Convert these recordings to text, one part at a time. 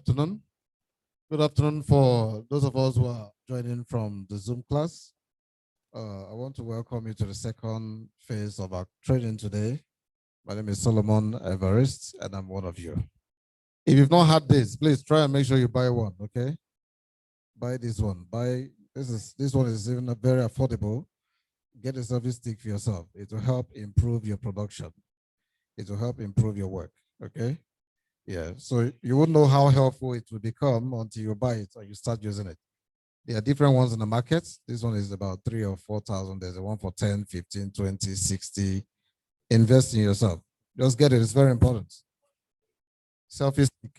afternoon. Good afternoon for those of us who are joining from the Zoom class. I want to welcome you to the second phase of our training today. My name is Solomon Everest, and I'm one of you. If you've not had this, please try and make sure you buy one, okay? Buy this one. This one is even very affordable. Get a service stick for yourself. It will help improve your production. It will help improve your work, okay? Yeah, so you won't know how helpful it will become until you buy it or you start using it. There are different ones in the market. This one is about 3,000 or 4,000. There's a one for 10, 15, 20, 60. Invest in yourself. Just get it. It's very important. Selfie stick.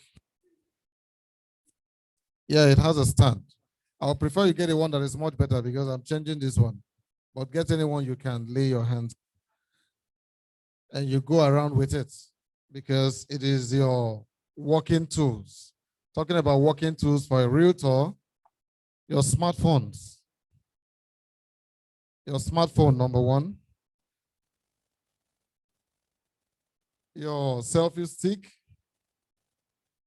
Yeah, it has a stand. I'll prefer you get a one that is much better because I'm changing this one. But get anyone you can lay your hands and you go around with it because it is your working tools. Talking about working tools for a realtor, your smartphones. Your smartphone, number one. Your selfie stick.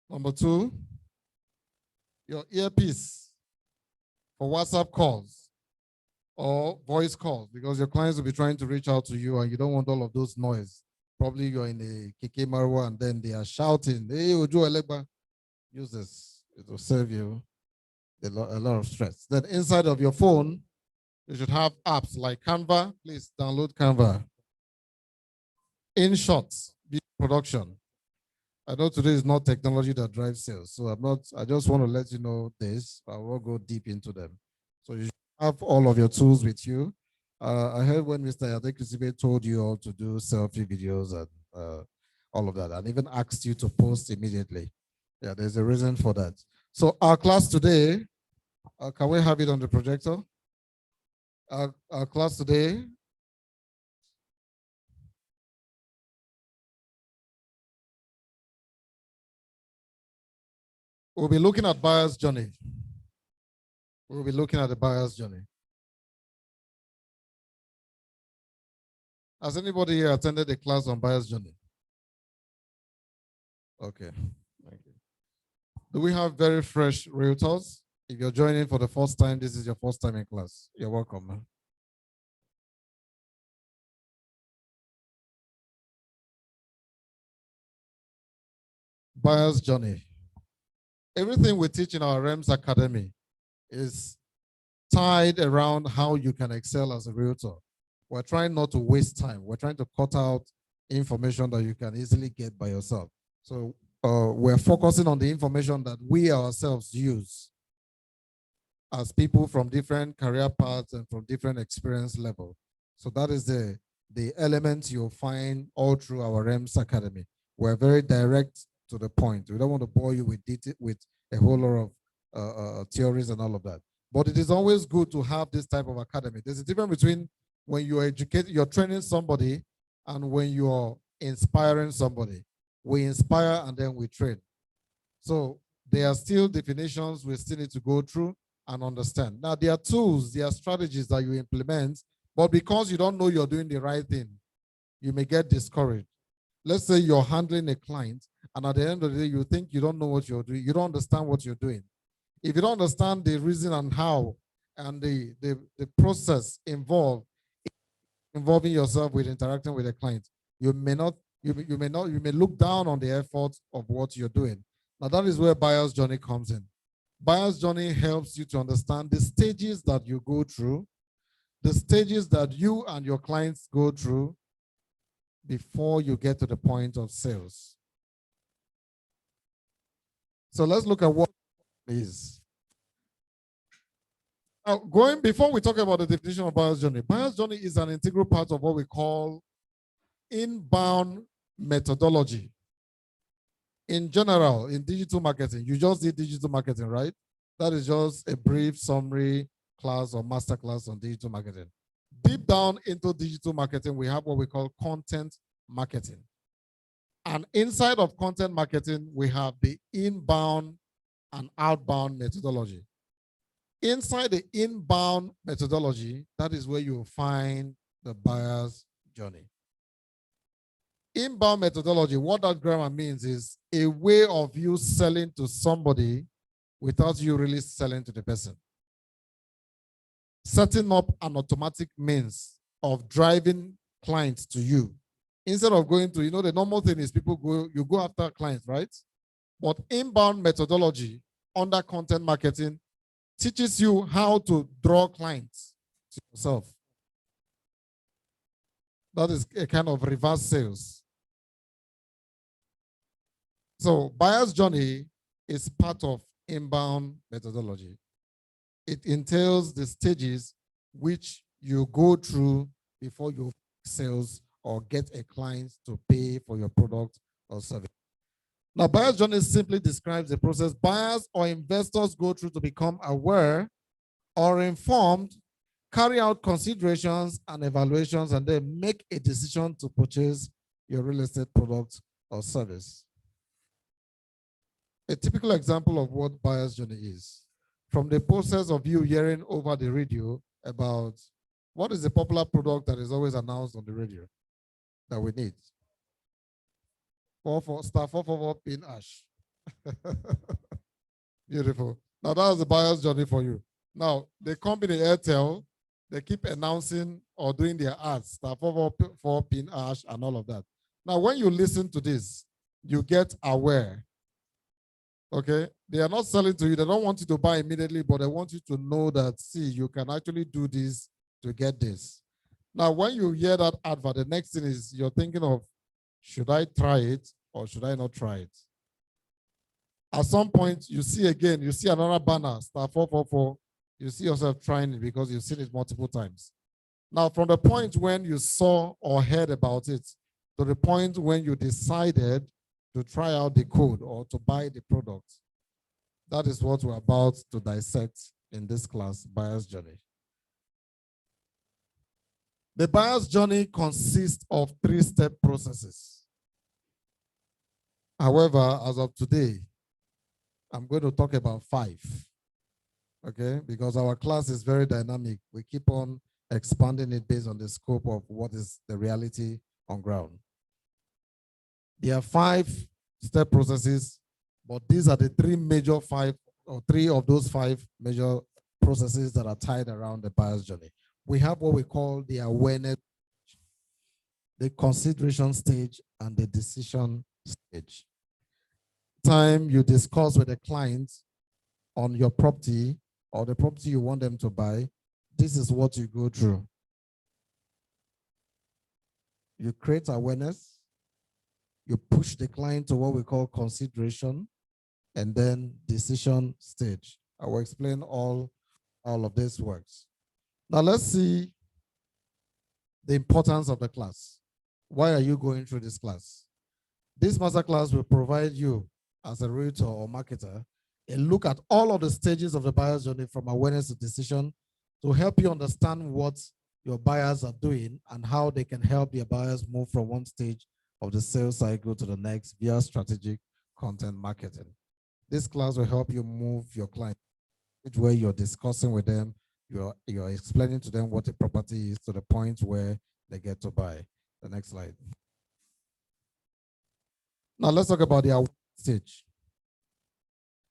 Number two. Your earpiece for WhatsApp calls or voice calls because your clients will be trying to reach out to you and you don't want all of those noise. Probably you're in a Keke Marwa and then they are shouting, hey, Ojo Elegba. Use this. It will save you a lot of stress. Then inside of your phone, you should have apps like Canva. Please download Canva. InShot, production. I know today is not technology that drives sales, so I just want to let you know this. I won't go deep into them. So you should have all of your tools with you. I heard when Mr. Yadek told you all to do selfie videos and all of that, and even asked you to post immediately. Yeah, there's a reason for that. So our class today, can we have it on the projector? Our class today, we'll be looking at buyer's journey. We'll be looking at the buyer's journey. Has anybody here attended a class on buyer's journey? Okay, thank you. Do we have very fresh realtors? If you're joining for the first time, this is your first time in class. You're welcome, man. Buyer's journey. Everything we teach in our REMS Academy is tied around how you can excel as a realtor. We're trying not to waste time. We're trying to cut out information that you can easily get by yourself. So we're focusing on the information that we ourselves use as people from different career paths and from different experience level. So that is the elements you'll find all through our REMS Academy. We're very direct to the point. We don't want to bore you with a whole lot of theories and all of that. But it is always good to have this type of academy. There's a difference between when you're training somebody and when you're inspiring somebody. We inspire and then we train. So there are still definitions we still need to go through and understand. Now, there are tools, there are strategies that you implement, but because you don't know you're doing the right thing, you may get discouraged. Let's say you're handling a client, and at the end of the day, you think you don't know what you're doing. You don't understand what you're doing. If you don't understand the reason and how, and the process involving yourself with interacting with a client, you may look down on the effort of what you're doing. Now, that is where buyer's journey comes in. Buyer's journey helps you to understand the stages that you go through, the stages that you and your clients go through before you get to the point of sales. So let's look at what it is. Now, before we talk about the definition of buyer's journey is an integral part of what we call inbound methodology. In general, in digital marketing, you just did digital marketing, right? That is just a brief summary class or master class on digital marketing. Deep down into digital marketing, we have what we call content marketing. And inside of content marketing, we have the inbound and outbound methodology. Inside the inbound methodology, that is where you will find the buyer's journey. Inbound methodology, what that grammar means is a way of you selling to somebody without you really selling to the person. Setting up an automatic means of driving clients to you. Instead of going to, the normal thing is you go after clients, right? But inbound methodology under content marketing teaches you how to draw clients to yourself. That is a kind of reverse sales. So buyer's journey is part of inbound methodology. It entails the stages which you go through before you sales or get a client to pay for your product or service. Now, buyer's journey simply describes the process buyers or investors go through to become aware or informed, carry out considerations and evaluations, and then make a decision to purchase your real estate product or service. A typical example of what buyer's journey is, from the process of you hearing over the radio about what is the popular product that is always announced on the radio that we need. Star 444 pin ash. Beautiful. Now that was the buyer's journey for you. Now the company Airtel, they keep announcing or doing their ads, star 444 pin ash and all of that. Now when you listen to this, you get aware. Okay, they are not selling to you. They don't want you to buy immediately, but they want you to know that, see, you can actually do this to get this. Now, when you hear that advert, the next thing is you're thinking of, should I try it or should I not try it? At some point, you see another banner, star 444. You see yourself trying it because you've seen it multiple times. Now, from the point when you saw or heard about it to the point when you decided to try out the code or to buy the product. That is what we're about to dissect in this class, buyer's journey. The buyer's journey consists of 3-step processes. However, as of today, I'm going to talk about 5. Okay, because our class is very dynamic. We keep on expanding it based on the scope of what is the reality on ground. There are 5-step processes, but these are the 3 of those 5 major processes that are tied around the buyer's journey. We have what we call the awareness, the consideration stage, and the decision stage. Time you discuss with the client on your property or the property you want them to buy, this is what you go through. You create awareness. You push the client to what we call consideration, and then decision stage. I will explain all of this works. Now let's see the importance of the class. Why are you going through this class? This masterclass will provide you as a realtor or marketer a look at all of the stages of the buyer's journey from awareness to decision to help you understand what your buyers are doing and how they can help their buyers move from one stage of the sales cycle to the next via strategic content marketing. This class will help you move your client, which way you're discussing with them, you're explaining to them what the property is to the point where they get to buy. The next slide. Now let's talk about the awareness stage.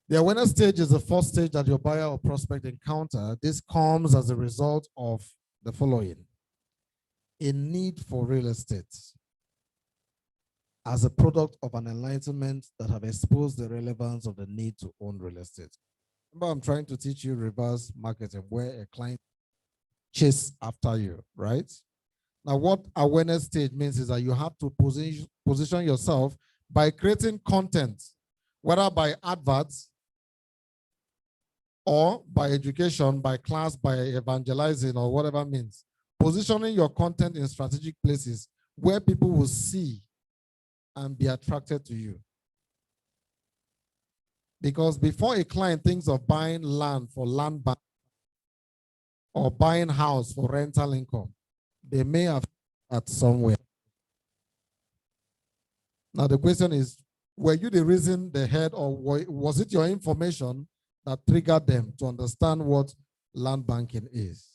The awareness stage is the first stage that your buyer or prospect encounter. This comes as a result of the following: a need for real estate as a product of an enlightenment that have exposed the relevance of the need to own real estate. Remember, I'm trying to teach you reverse marketing, where a client chase after you, right? Now, what awareness stage means is that you have to position yourself by creating content, whether by adverts or by education, by class, by evangelizing, or whatever means. Positioning your content in strategic places where people will see and be attracted to you. Because before a client thinks of buying land for land bank or buying house for rental income, they may have at somewhere. Now the question is, were you the reason they had, or was it your information that triggered them to understand what land banking is?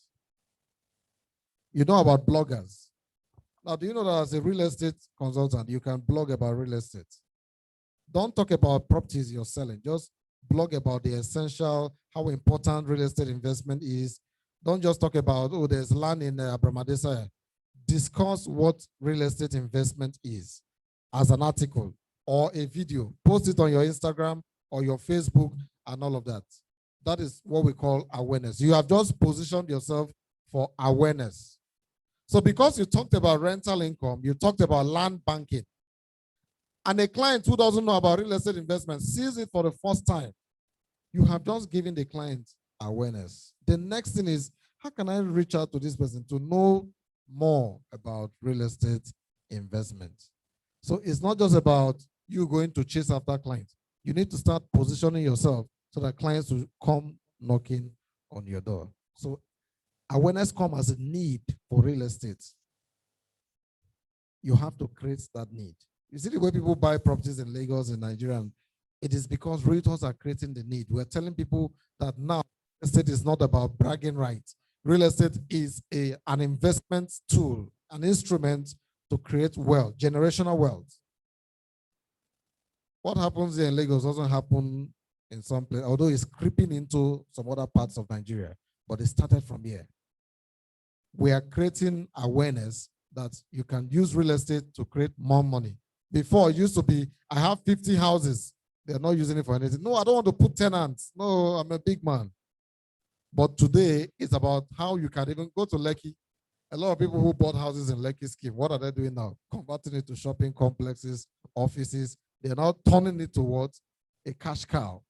You know about bloggers. Now, do you know that as a real estate consultant, you can blog about real estate? Don't talk about properties you're selling. Just blog about the essential, how important real estate investment is. Don't just talk about, oh, there's land in Abramadesa. Discuss what real estate investment is as an article or a video. Post it on your Instagram or your Facebook and all of that. That is what we call awareness. You have just positioned yourself for awareness. So because you talked about rental income, you talked about land banking, and a client who doesn't know about real estate investment sees it for the first time, you have just given the client awareness. The next thing is, how can I reach out to this person to know more about real estate investment? So it's not just about you going to chase after clients. You need to start positioning yourself so that clients will come knocking on your door. So awareness comes as a need for real estate. You have to create that need. You see the way people buy properties in Lagos and Nigeria, it is because realtors are creating the need. We're telling people that now real estate is not about bragging rights. Real estate is an investment tool, an instrument to create wealth, generational wealth. What happens here in Lagos doesn't happen in some place, although it's creeping into some other parts of Nigeria, but it started from here. We are creating awareness that you can use real estate to create more money. Before, it used to be, I have 50 houses. They're not using it for anything. No, I don't want to put tenants. No, I'm a big man. But today, it's about how you can even go to Lekki. A lot of people who bought houses in Lekki scheme, what are they doing now? Converting it to shopping complexes, offices. They're now turning it towards a cash cow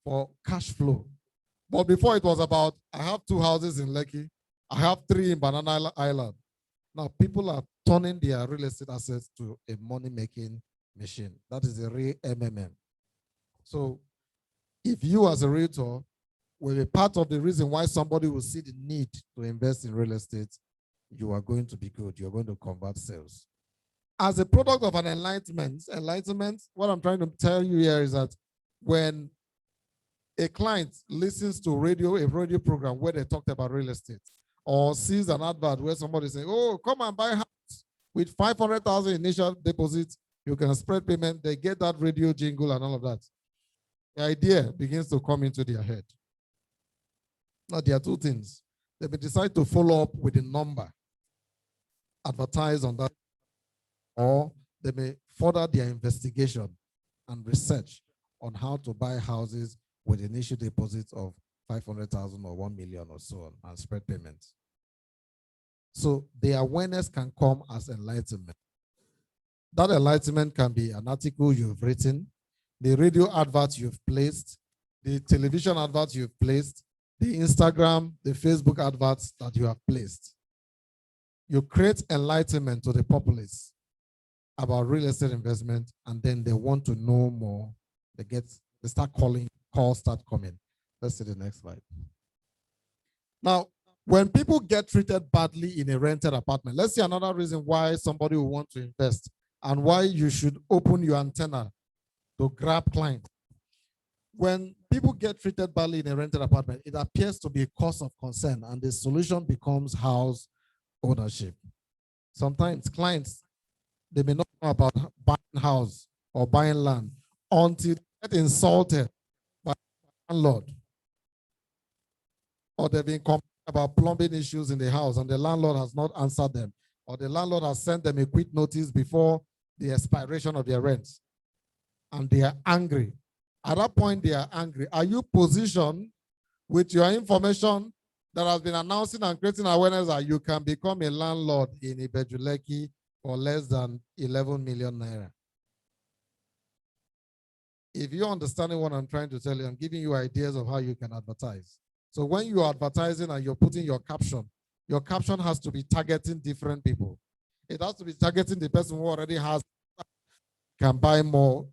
for cash flow. But before, it was about, I have 2 houses in Lekki. I have 3 in Banana Island. Now, people are turning their real estate assets to a money-making machine. That is a real MMM. So if you as a realtor will be part of the reason why somebody will see the need to invest in real estate, you are going to be good. You're going to convert sales. As a product of an enlightenment, what I'm trying to tell you here is that when a client listens to a radio program where they talked about real estate, or sees an advert where somebody saying, oh, come and buy a house with 500,000 initial deposit, you can spread payment, they get that radio jingle and all of that. The idea begins to come into their head. Now, there are 2 things. They may decide to follow up with a number, advertise on that, or they may further their investigation and research on how to buy houses with initial deposits of 500,000 or 1 million or so on and spread payments. So the awareness can come as enlightenment. That enlightenment can be an article you've written, the radio advert you've placed, the television advert you've placed, the Instagram, the Facebook adverts that you have placed. You create enlightenment to the populace about real estate investment, and then they want to know more. They start calling, calls start coming. Let's see the next slide. Now, when people get treated badly in a rented apartment, let's see another reason why somebody will want to invest and why you should open your antenna to grab clients. When people get treated badly in a rented apartment, it appears to be a cause of concern, and the solution becomes house ownership. Sometimes clients, they may not know about buying house or buying land until they get insulted by the landlord, or they've been complaining about plumbing issues in the house and the landlord has not answered them, or the landlord has sent them a quit notice before the expiration of their rent, and they are angry. At that point, they are angry. Are you positioned with your information that has been announcing and creating awareness that you can become a landlord in Ibejuleki for less than 11 million naira? If you're understanding what I'm trying to tell you, I'm giving you ideas of how you can advertise. So when you're advertising and you're putting your caption has to be targeting different people. It has to be targeting the person who already has, can buy more,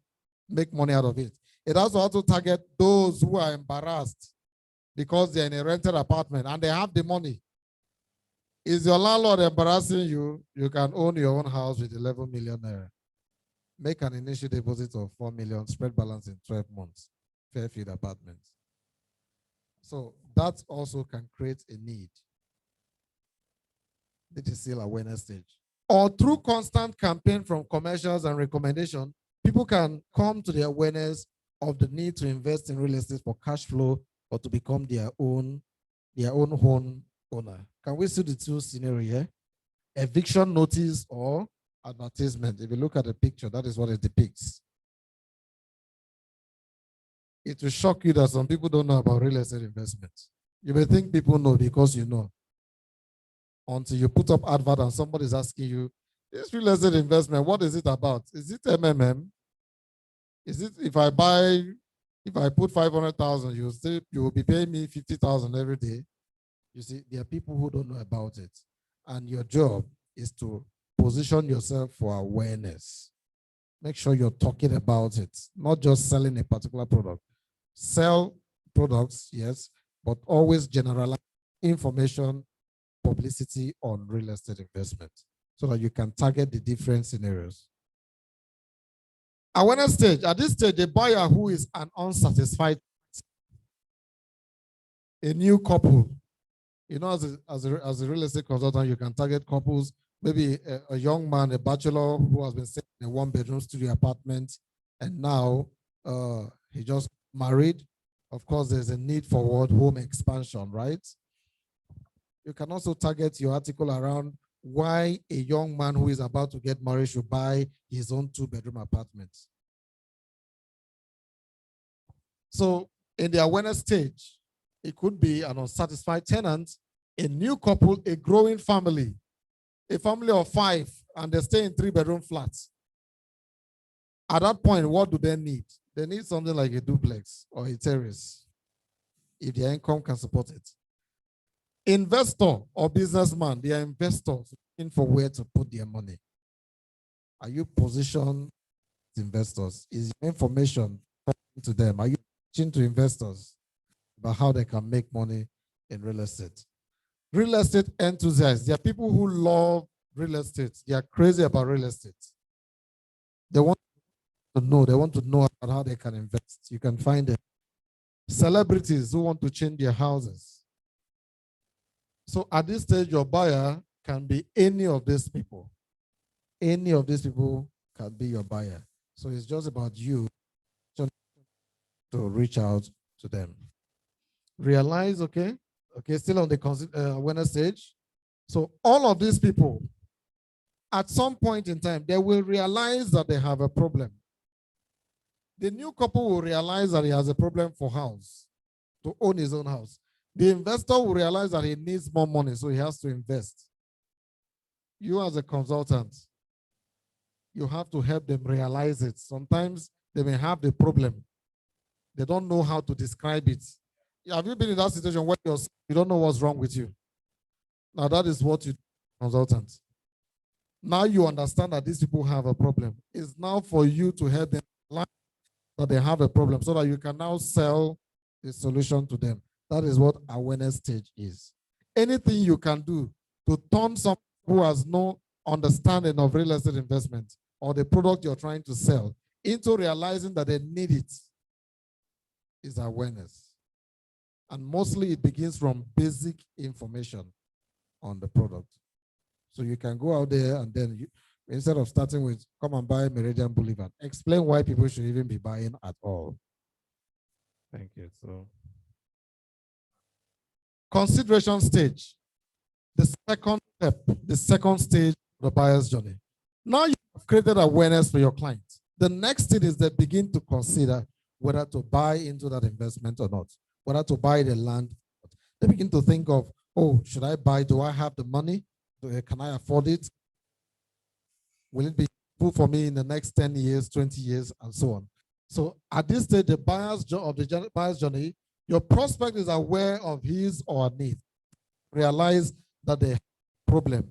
make money out of it. It also has to target those who are embarrassed because they're in a rented apartment and they have the money. Is your landlord embarrassing you? You can own your own house with 11 million naira. Make an initial deposit of 4 million, spread balance in 12 months, Fairfield Apartments. So that also can create a need. This is still awareness stage. or through constant campaign from commercials and recommendation, people can come to the awareness of the need to invest in real estate for cash flow or to become their own home owner. Can we see the two scenarios here? Eviction notice or advertisement. If you look at the picture, that is what it depicts. It will shock you that some people don't know about real estate investment. You may think people know because you know. Until you put up advert and somebody is asking you, this real estate investment, what is it about? Is it MMM? Is it if I put 500,000, you will be paying me 50,000 every day? You see, there are people who don't know about it. And your job is to position yourself for awareness. Make sure you're talking about it, not just selling a particular product. Sell products, yes, but always generalize information, publicity on real estate investment so that you can target the different scenarios. Awareness stage. At this stage, a buyer who is an unsatisfied, a new couple, you know, as a real estate consultant, you can target couples, maybe a young man, a bachelor who has been staying in a one-bedroom studio apartment, and now he just married. Of course, there's a need for home expansion, right? You can also target your article around why a young man who is about to get married should buy his own two-bedroom apartment. So in the awareness stage, it could be an unsatisfied tenant, a new couple, a growing family, a family of 5, and they stay in 3-bedroom flats. At that point, what do they need? They need something like a duplex or a terrace, if their income can support it. Investor or businessman, they are investors looking for where to put their money. Are you positioned as investors? Is your information talking to them? Are you teaching to investors about how they can make money in real estate? Real estate enthusiasts, there are people who love real estate. They are crazy about real estate. They want to know. They want to know about how they can invest. You can find them. Celebrities who want to change their houses. So at this stage, your buyer can be any of these people. Any of these people can be your buyer. So it's just about you to reach out to them. Realize, okay, still on the awareness stage. So all of these people, at some point in time, they will realize that they have a problem. The new couple will realize that he has a problem for house, to own his own house. The investor will realize that he needs more money, so he has to invest. You as a consultant, you have to help them realize it. Sometimes they may have the problem. They don't know how to describe it. Have you been in that situation where you don't know what's wrong with you? Now that is what you do, consultant. Now you understand that these people have a problem. It's now for you to help them realize that they have a problem so that you can now sell the solution to them. That is what awareness stage is. Anything you can do to turn someone who has no understanding of real estate investment or the product you're trying to sell into realizing that they need it is awareness. And mostly it begins from basic information on the product. So you can go out there and then instead of starting with come and buy Meridian Boulevard, explain why people should even be buying at all. Thank you. So consideration stage, the second step, the second stage of the buyer's journey. Now you have created awareness for your client. The next thing is they begin to consider whether to buy into that investment or not, whether to buy the land. They begin to think of, oh, should I buy? Do I have the money? Can I afford it? Will it be useful for me in the next 10 years, 20 years, and so on? So at this stage, the buyer's journey, your prospect is aware of his or her need. Realize that they have a problem.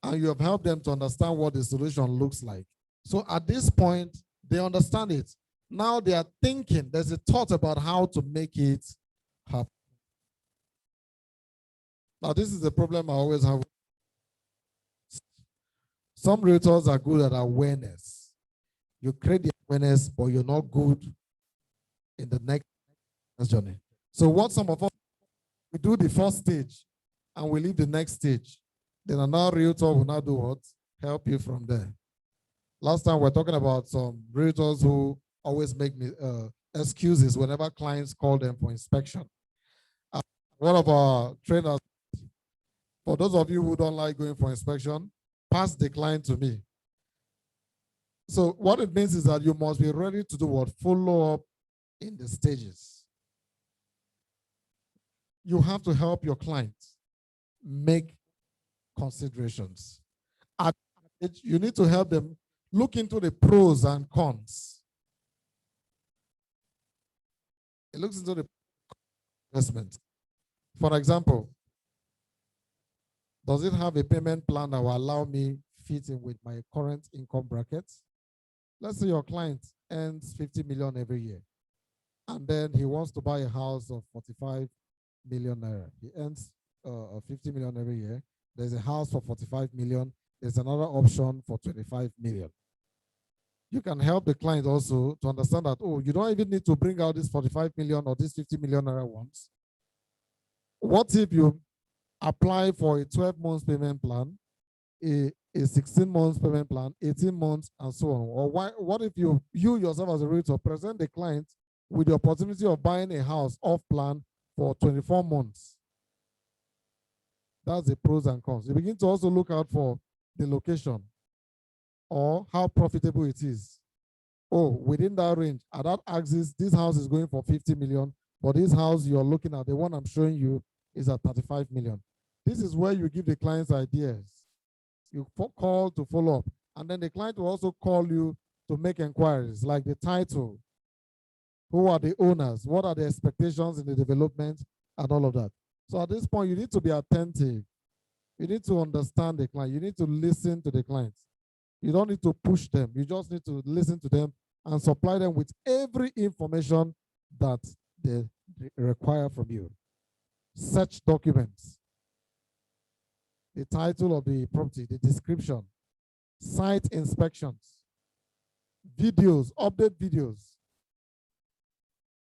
And you have helped them to understand what the solution looks like. So at this point, they understand it. Now they are thinking, there's a thought about how to make it happen. Now, this is the problem I always have. Some realtors are good at awareness. You create the awareness, but you're not good in the next journey. So what some of us, we do the first stage and we leave the next stage. Then another realtor will now do what? Help you from there. Last time we we're talking about some realtors who always make excuses whenever clients call them for inspection. One of our trainers, for those of you who don't like going for inspection, pass the client to me. So what it means is that you must be ready to do what? Follow up in the stages. You have to help your client make considerations. You need to help them look into the pros and cons. It looks into the investment. For example, does it have a payment plan that will allow me fit in with my current income bracket? Let's say your client earns 50 million every year, and then he wants to buy a house of 45 million naira. He earns 50 million every year. There's a house for 45 million. There's another option for 25 million. You can help the client also to understand that, oh, you don't even need to bring out this 45 million or this 50 million naira ones. What if you apply for a 12 months payment plan, a 16 months payment plan, 18 months, and so on? Or what if you yourself as a realtor present the client with the opportunity of buying a house off plan for 24 months? That's the pros and cons. You begin to also look out for the location or how profitable it is. Oh, within that range, at that axis, this house is going for 50 million, but this house you're looking at, the one I'm showing you, is at 35 million. This is where you give the clients ideas. You call to follow up, and then the client will also call you to make inquiries, like the title, who are the owners, what are the expectations in the development, and all of that. So at this point, you need to be attentive. You need to understand the client. You need to listen to the clients. You don't need to push them. You just need to listen to them and supply them with every information that they require from you. Search documents, the title of the property, the description, site inspections, videos, update videos.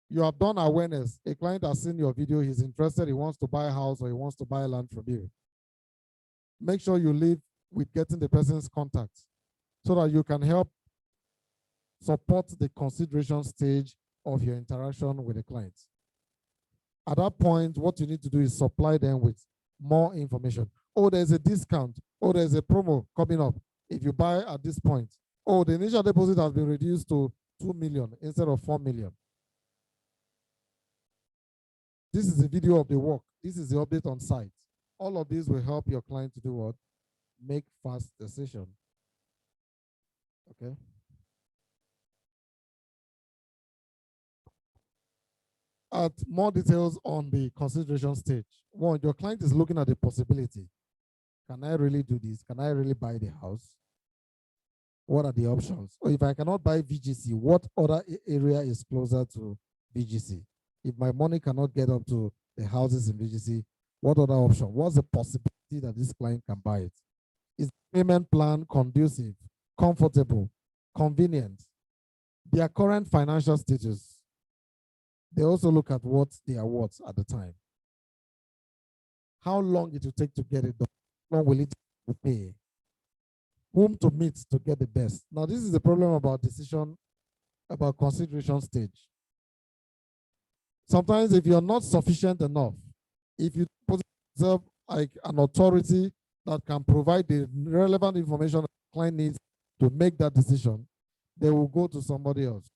You have done awareness. A client has seen your video. He's interested. He wants to buy a house or he wants to buy land from you. Make sure you live with getting the person's contact so that you can help support the consideration stage of your interaction with the client. At that point, what you need to do is supply them with more information. Oh, there's a discount. Oh, there's a promo coming up. If you buy at this point, oh, the initial deposit has been reduced to 2 million instead of 4 million. This is a video of the work. This is the update on site. All of these will help your client to do what? Make fast decision. Okay. Add more details on the consideration stage. One, your client is looking at the possibility. Can I really do this? Can I really buy the house? What are the options? Or if I cannot buy VGC, what other area is closer to VGC? If my money cannot get up to the houses in VGC, what other option? What's the possibility that this client can buy it? Is the payment plan conducive, comfortable, convenient? Their current financial status. They also look at what they are worth at the time. How long it will take to get it done? How long will it take to pay? Whom to meet to get the best? Now, this is the problem about decision, about consideration stage. Sometimes if you're not sufficient enough, if you put yourself like an authority that can provide the relevant information the client needs to make that decision, they will go to somebody else.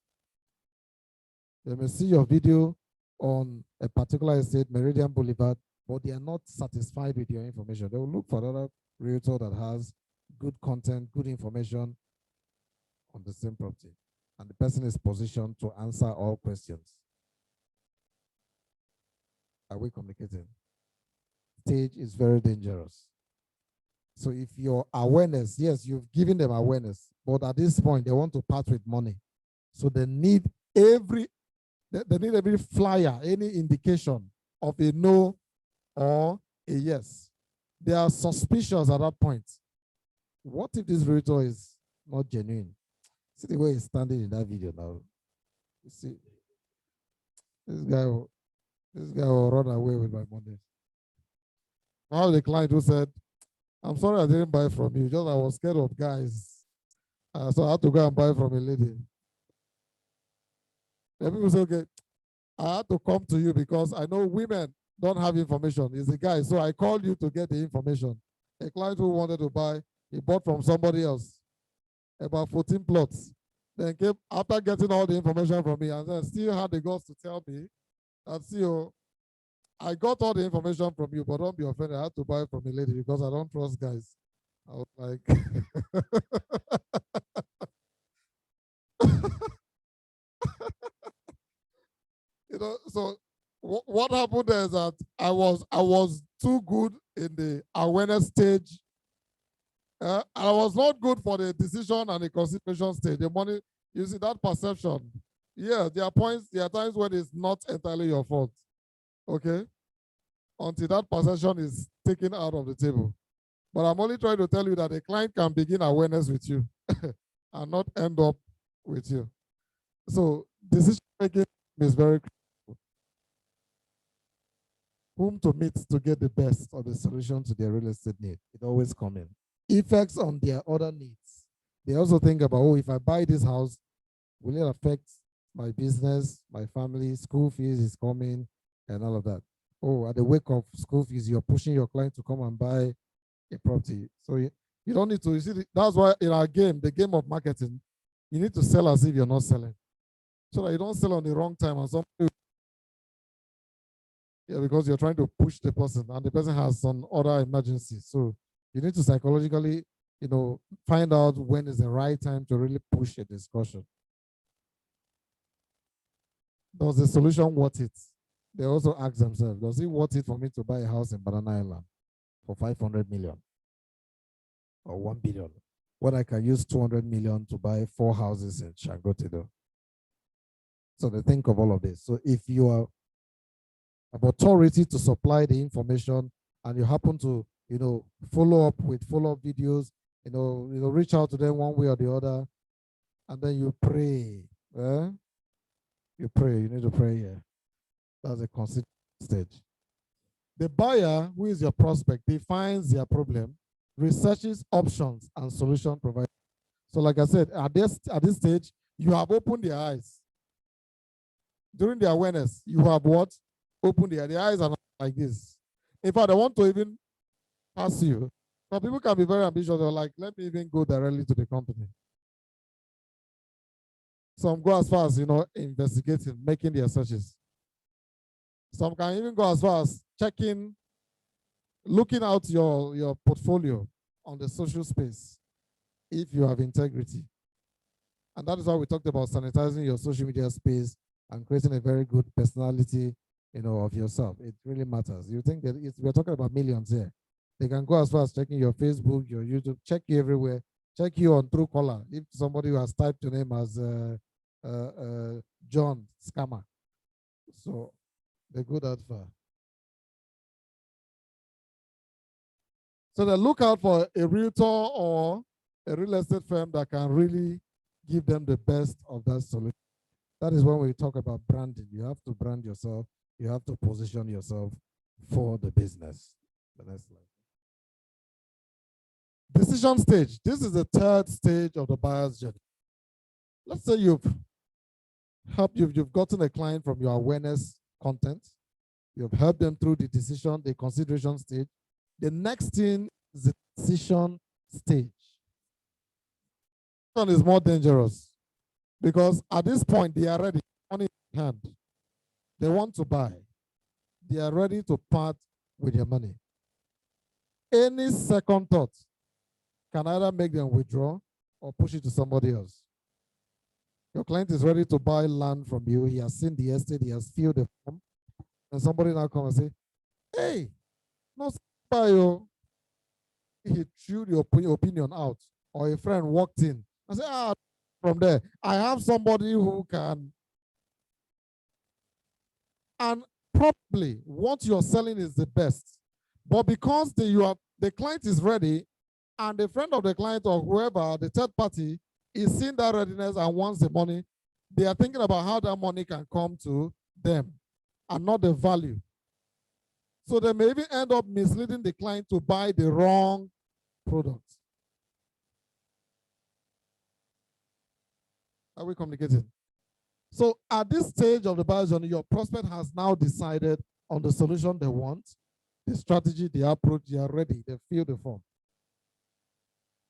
They may see your video on a particular estate, Meridian Boulevard, but they are not satisfied with your information. They will look for another realtor that has good content, good information on the same property. And the person is positioned to answer all questions. Are we communicating? Stage is very dangerous. So if your awareness, yes, you've given them awareness, but at this point, they want to part with money. So they need every flyer, any indication of a no or a yes. They are suspicious at that point. What if this realtor is not genuine? See the way he's standing in that video now. You see, this guy will run away with my money. Now the client who said, I'm sorry I didn't buy from you. Just I was scared of guys. So I had to go and buy from a lady. The people say, okay, I had to come to you because I know women don't have information. It's a guy. So I called you to get the information. A client who wanted to buy, he bought from somebody else, about 14 plots. Then came after getting all the information from me and then still had the guts to tell me that, see, oh, I got all the information from you, but don't be offended. I had to buy from a lady because I don't trust guys. I was like, so what happened is that I was too good in the awareness stage. And I was not good for the decision and the consideration stage. The money, you see that perception. Yeah, there are times when it's not entirely your fault. Okay, until that perception is taken out of the table. But I'm only trying to tell you that a client can begin awareness with you and not end up with you. So decision making is very critical. Whom to meet to get the best of the solution to their real estate need. It always comes in. Effects on their other needs. They also think about, oh, if I buy this house, will it affect my business, my family, school fees is coming, and all of that. Oh, at the wake of school fees, you're pushing your client to come and buy a property. So you don't need to, you see, that's why in our game, the game of marketing, you need to sell as if you're not selling. So that you don't sell on the wrong time and somebody, yeah, because you're trying to push the person and the person has some other emergencies. So you need to psychologically, find out when is the right time to really push a discussion. Does the solution worth it? They also ask themselves, does it worth it for me to buy a house in Banana Island for 500 million or 1 billion when I can use 200 million to buy 4 houses in Shangotedo? So they think of all of this. So if you are of authority to supply the information and you happen to, follow up with follow-up videos, reach out to them one way or the other, and then you pray. You pray, you need to pray here. That's a considered stage. The buyer, who is your prospect, defines their problem, researches options and solution provided. So like I said, at this stage, you have opened their eyes. During the awareness, you have what? Opened their eyes are not like this. In fact, I want to even ask you, some people can be very ambitious. They're like, let me even go directly to the company. Some go as far as, investigating, making their searches. Some can even go as far as checking, looking out your portfolio on the social space if you have integrity. And that is why we talked about sanitizing your social media space and creating a very good personality, of yourself. It really matters. You think that we're talking about millions here. They can go as far as checking your Facebook, your YouTube, check you everywhere, check you on Truecaller. If somebody who has typed your name as John Scammer. So they go that far. So they look out for a realtor or a real estate firm that can really give them the best of that solution. That is when we talk about branding. You have to brand yourself. You have to position yourself for the business. The next slide. Decision stage. This is the third stage of the buyer's journey. Let's say you've gotten a client from your awareness content. You've helped them through the decision, the consideration stage. The next thing is the decision stage. This one is more dangerous because at this point they are ready, money in hand. They want to buy. They are ready to part with their money. Any second thought can either make them withdraw or push it to somebody else. Your client is ready to buy land from you. He has seen the estate. He has filled the form. And somebody now comes and say, hey, no, buy you. He threw the opinion out. Or a friend walked in and said, from there, I have somebody who can. And probably what you're selling is the best. But because the client is ready and the friend of the client or whoever, the third party, is seeing that readiness and wants the money, they are thinking about how that money can come to them and not the value. So they may even end up misleading the client to buy the wrong product. Are we communicating? So at this stage of the buyer's journey, your prospect has now decided on the solution they want, the strategy, the approach. They are ready. They fill the form.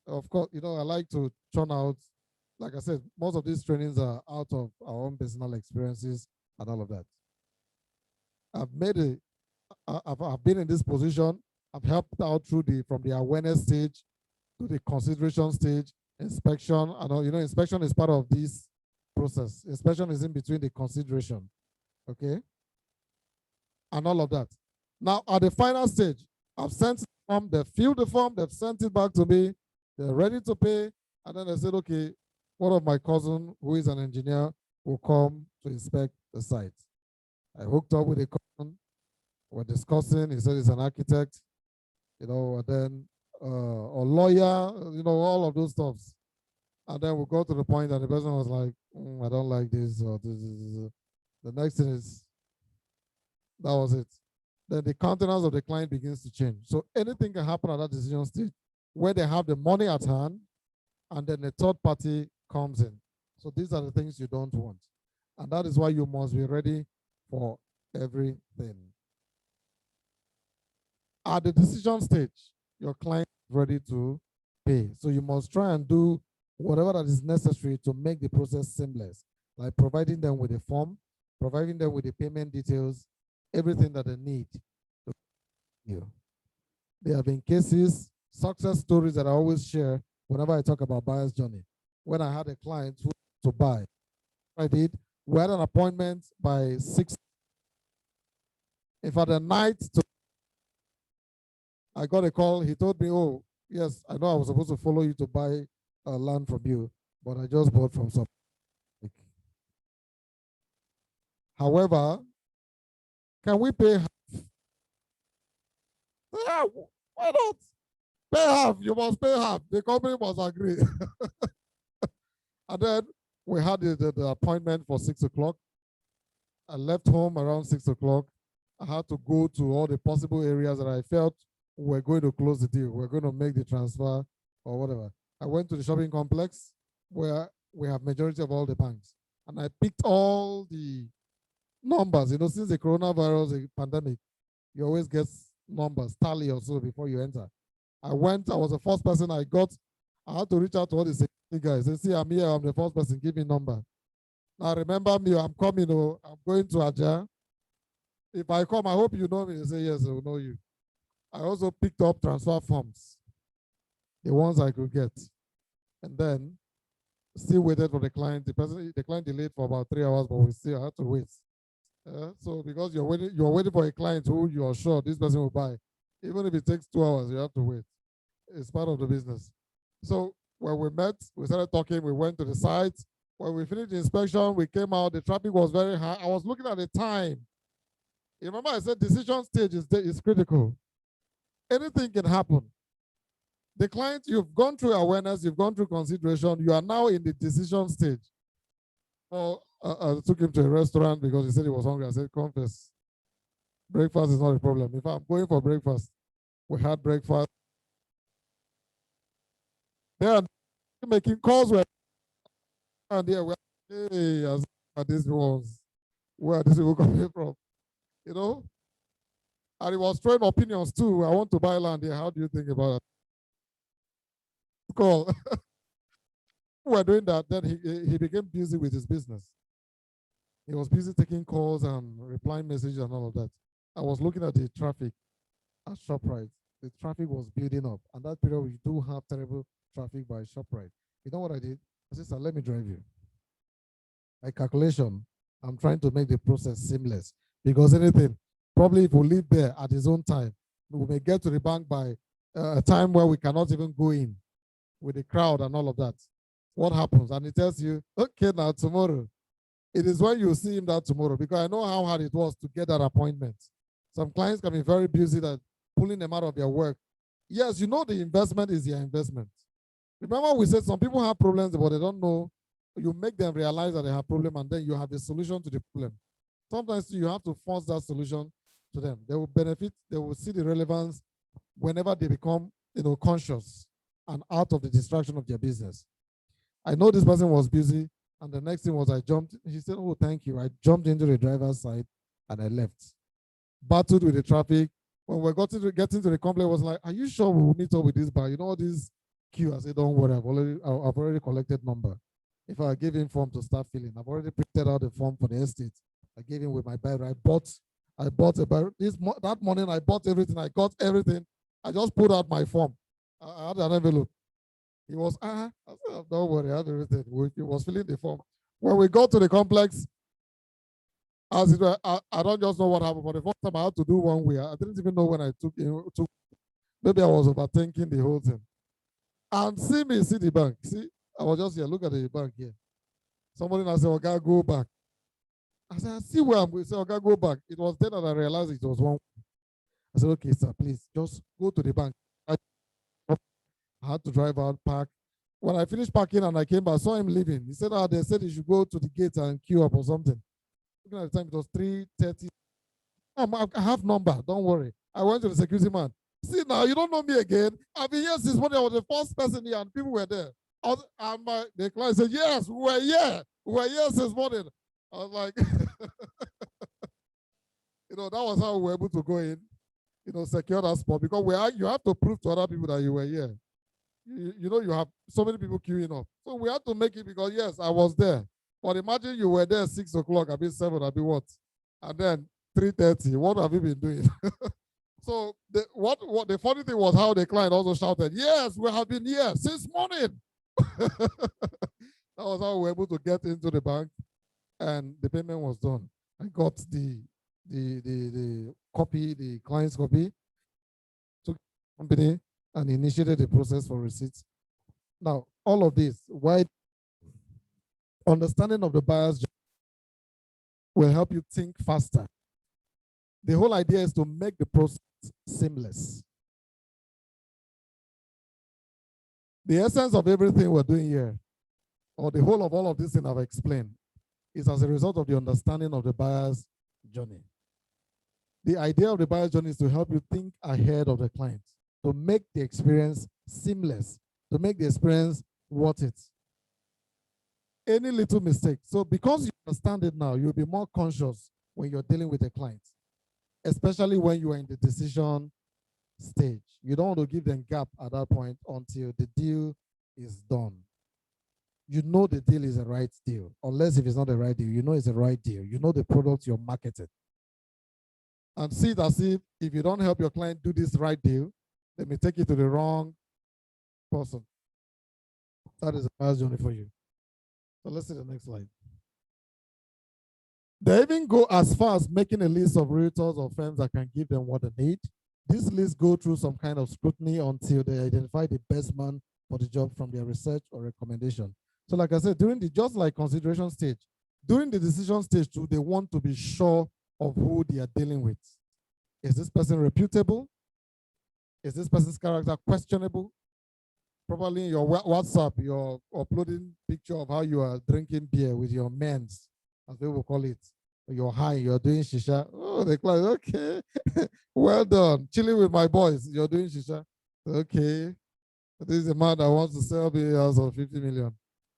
Of course, I like to churn out, like I said, most of these trainings are out of our own personal experiences and all of that. I've been in this position. I've helped out from the awareness stage to the consideration stage, inspection. And inspection is part of this process. Inspection is in between the consideration, okay, and all of that. Now, at the final stage, I've sent the form, they filled the form, they've sent it back to me, they're ready to pay, and then they said, okay, one of my cousin, who is an engineer, will come to inspect the site. I hooked up with a cousin, we're discussing, he said he's an architect, and then a lawyer, all of those stuffs. And then we go to the point that the person was like, I don't like this, or this. The next thing is, that was it. Then the countenance of the client begins to change. So anything can happen at that decision stage where they have the money at hand and then the third party comes in. So these are the things you don't want. And that is why you must be ready for everything. At the decision stage, your client is ready to pay. So you must try and do whatever that is necessary to make the process seamless, like providing them with a form, providing them with the payment details, everything that they need. There have been cases, success stories that I always share whenever I talk about buyer's journey. When I had a client who to buy, I did. We had an appointment by 6. In fact, the night I got a call. He told me, "Oh, yes, I know I was supposed to follow you to buy land from you, but I just bought from some." However, can we pay half? Yeah, why not? Pay half. You must pay half. The company must agree. And then we had the appointment for 6 o'clock. I left home around 6 o'clock. I had to go to all the possible areas that I felt we're going to close the deal. We're going to make the transfer or whatever. I went to the shopping complex where we have majority of all the banks. And I picked all the numbers. Since the coronavirus pandemic, you always get numbers, tally or so before you enter. I was the first person I got. I had to reach out to all the security guys. They say, I'm here, I'm the first person, give me number. Now remember me, I'm coming, I'm going to Aja. If I come, I hope you know me. They say, yes, I will know you. I also picked up transfer forms, the ones I could get. And then still waited for the client. The client delayed for about 3 hours, but we still had to wait. So because you're waiting for a client who you are sure this person will buy, even if it takes 2 hours, you have to wait. It's part of the business. So when we met, we started talking, we went to the site. When we finished the inspection, we came out, the traffic was very high. I was looking at the time. You remember I said decision stage is critical. Anything can happen. The client, you've gone through awareness, you've gone through consideration, you are now in the decision stage. Oh, I took him to a restaurant because he said he was hungry. I said, confess. Breakfast is not a problem. If I'm going for breakfast, we had breakfast. They are making calls and there. Hey, as these ones, where are these people coming from? And he was throwing opinions too. I want to buy land here. How do you think about it? Call. We're doing that. Then he became busy with his business. He was busy taking calls and replying messages and all of that. I was looking at the traffic at ShopRite. The traffic was building up. And that period, we do have terrible traffic by ShopRite. You know what I did? I said, sir, let me drive you. By calculation, I'm trying to make the process seamless. Because anything, probably if we leave there at his own time, we may get to the bank by a time where we cannot even go in with the crowd and all of that. What happens? And he tells you, okay, now tomorrow. It is when you see him that tomorrow, because I know how hard it was to get that appointment. Some clients can be very busy that pulling them out of their work. Yes, the investment is their investment. Remember we said some people have problems, but they don't know. You make them realize that they have a problem, and then you have a solution to the problem. Sometimes you have to force that solution to them. They will benefit, they will see the relevance whenever they become conscious. and out of the distraction of their business. I know this person was busy, and the next thing was I jumped. He said, "Oh, thank you." I jumped into the driver's side and I left. Battled with the traffic. When we got to getting to the complex, I was like, "Are you sure we will meet up with this bar? You know this queue?" I said, "Don't worry, I've already collected number. If I gave him form to start filling, I've already printed out the form for the estate. I gave him with my buyer. I bought a buyer. That morning I bought everything. I got everything. I just put out my form. I had an envelope. He was, I said, "Don't worry, I have everything." He was filling the form. When we got to the complex, as it were, I don't just know what happened, but the first time I had to do one way, I didn't even know when I took it. Maybe I was overthinking the whole thing. And see the bank. See, I was just here. Look at the bank here. Somebody now said, "Okay, go back." I said, "I see where I'm going." Say, "Okay, go back." It was then that I realized it was one. I said, "Okay, sir, please just go to the bank." I had to drive out, park. When I finished parking and I came back, I saw him leaving. He said, "They said he should go to the gate and queue up or something." Looking at the time, it was 3:30. I have number. Don't worry. I went to the security man. "See now, you don't know me again. I've been here since morning. I was the first person here, and people were there." The client said, "Yes, we were here. We were here since morning." I was like, that was how we were able to go in, secure that spot, because you have to prove to other people that you were here. You have so many people queuing up. So we had to make it, because yes, I was there. But imagine you were there 6 o'clock, I'll be 7, I'll be what? And then 3:30. What have you been doing? So the funny thing was how the client also shouted, "Yes, we have been here since morning." That was how we were able to get into the bank, and the payment was done. I got the copy, the client's copy, took the company and initiated the process for receipts. Now, all of this, why understanding of the buyer's job will help you think faster. The whole idea is to make the process seamless. The essence of everything we're doing here, or the whole of all of this thing I've explained, is as a result of the understanding of the buyer's journey. The idea of the buyer's journey is to help you think ahead of the client, to make the experience seamless, to make the experience worth it. Any little mistake. So because you understand it now, you'll be more conscious when you're dealing with a client, especially when you are in the decision stage. You don't want to give them gap at that point until the deal is done. You know the deal is the right deal, unless if it's not the right deal, you know it's the right deal. You know the product you're marketing. And see it as if you don't help your client do this right deal, they may take it to the wrong person. That is a buyer's journey for you. So let's see the next slide. They even go as far as making a list of realtors or firms that can give them what they need. This list go through some kind of scrutiny until they identify the best man for the job from their research or recommendation. So like I said, just like consideration stage, during the decision stage too, they want to be sure of who they are dealing with. Is this person reputable? Is this person's character questionable? Probably in your WhatsApp, you're uploading picture of how you are drinking beer with your mens, as they will call it. You're high, you're doing shisha. Oh, the client, okay, well done. Chilling with my boys, you're doing shisha. Okay, this is a man that wants to sell me a house of 50 million.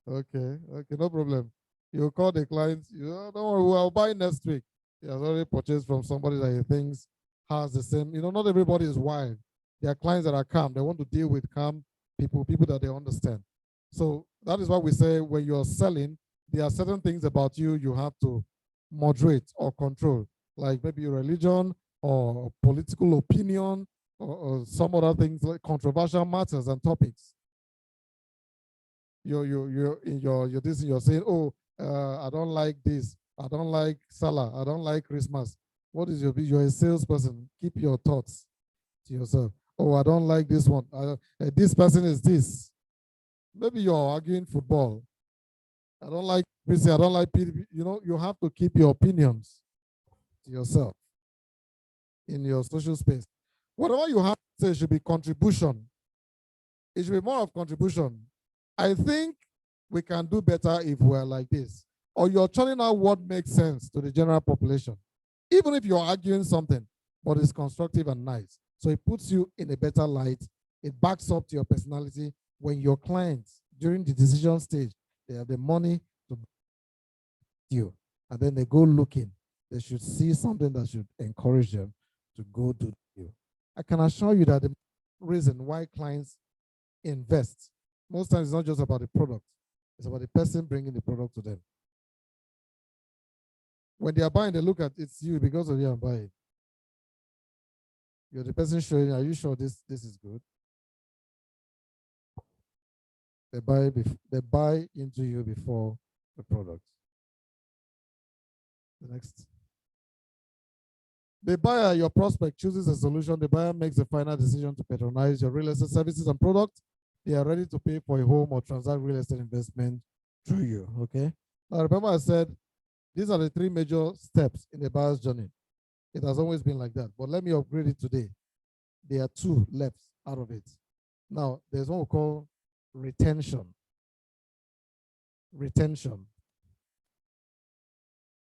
Okay, no problem. You call the client, don't worry, we'll buy next week. He has already purchased from somebody that he thinks has the same, not everybody is wild. There are clients that are calm. They want to deal with calm people that they understand. So that is why we say when you're selling, there are certain things about you have to moderate or control, like maybe your religion or political opinion or some other things like controversial matters and topics. You're saying, "Oh, I don't like this. I don't like Salah. I don't like Christmas." What is you're a salesperson. Keep your thoughts to yourself. "Oh, I don't like this one. This person is this." Maybe you're arguing football. "I don't like PC. I don't like PDP." You have to keep your opinions to yourself in your social space. Whatever you have to say should be contribution. It should be more of contribution. I think we can do better if we're like this. Or you're churning out what makes sense to the general population. Even if you're arguing something, but it's constructive and nice. So it puts you in a better light It backs up to your personality. When your clients, during the decision stage, they have the money to you, and then they go looking, they should see something that should encourage them to go do you. I can assure you that the reason why clients invest most times it's not just about the product, it's about the person bringing the product to them. When they are buying, they look at it's you because of you are buying. You're the person showing, are you sure this is good? They buy into you before the product. The next. The buyer, your prospect, chooses a solution. The buyer makes the final decision to patronize your real estate services and products. They are ready to pay for a home or transact real estate investment through you. Okay. Now remember, I said these are the three major steps in the buyer's journey. It has always been like that, but let me upgrade it today. There are two left out of it. Now, there's what we call retention. Retention.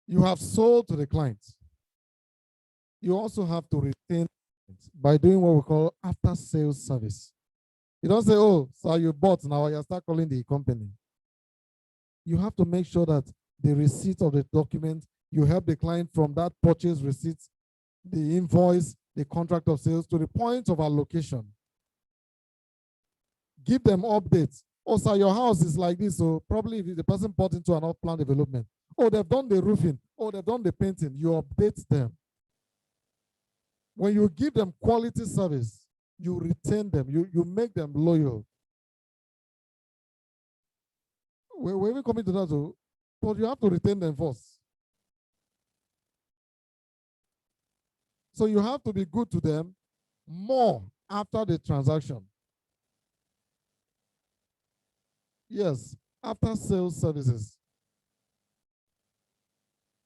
You have sold to the client. You also have to retain by doing what we call after sales service. You don't say, oh, so you bought, now you start calling the company. You have to make sure that the receipt of the document, you help the client from that purchase receipt, the invoice, the contract of sales to the point of allocation. Give them updates. Oh, sir, your house is like this. So probably if the person bought into an off-plan development, oh, they've done the roofing, oh, they've done the painting, you update them. When you give them quality service, you retain them, you make them loyal. We're even coming to that, though, but you have to retain them first. So you have to be good to them more after the transaction. Yes, after sales services.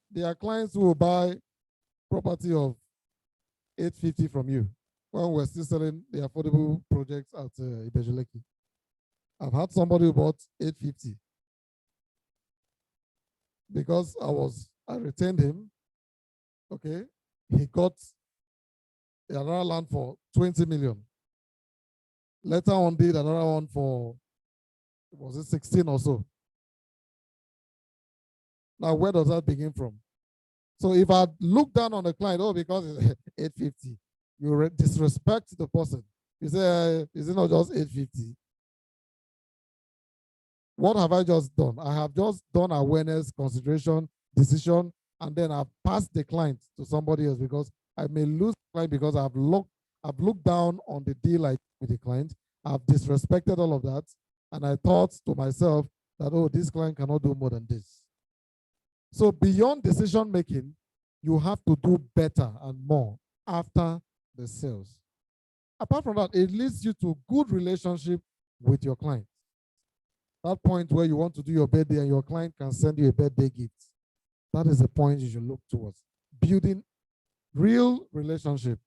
There are clients who will buy property of 850 from you when we're still selling the affordable projects at Ibejuleki. I've had somebody who bought 850 because I retained him. Okay, he got another land for 20 million. Later on, did another one for, was it 16 or so? Now, where does that begin from? So if I look down on the client, oh, because it's 850, you disrespect the person. You say, is it not just 850? What have I just done? I have just done awareness, consideration, decision, and then I've passed the client to somebody else because I may lose the client because I've looked down on the deal I with the client. I've disrespected all of that. And I thought to myself that, oh, this client cannot do more than this. So beyond decision making, you have to do better and more after the sales. Apart from that, it leads you to good relationship with your client. That point where you want to do your birthday and your client can send you a birthday gift. That is the point you should look towards. Building real relationship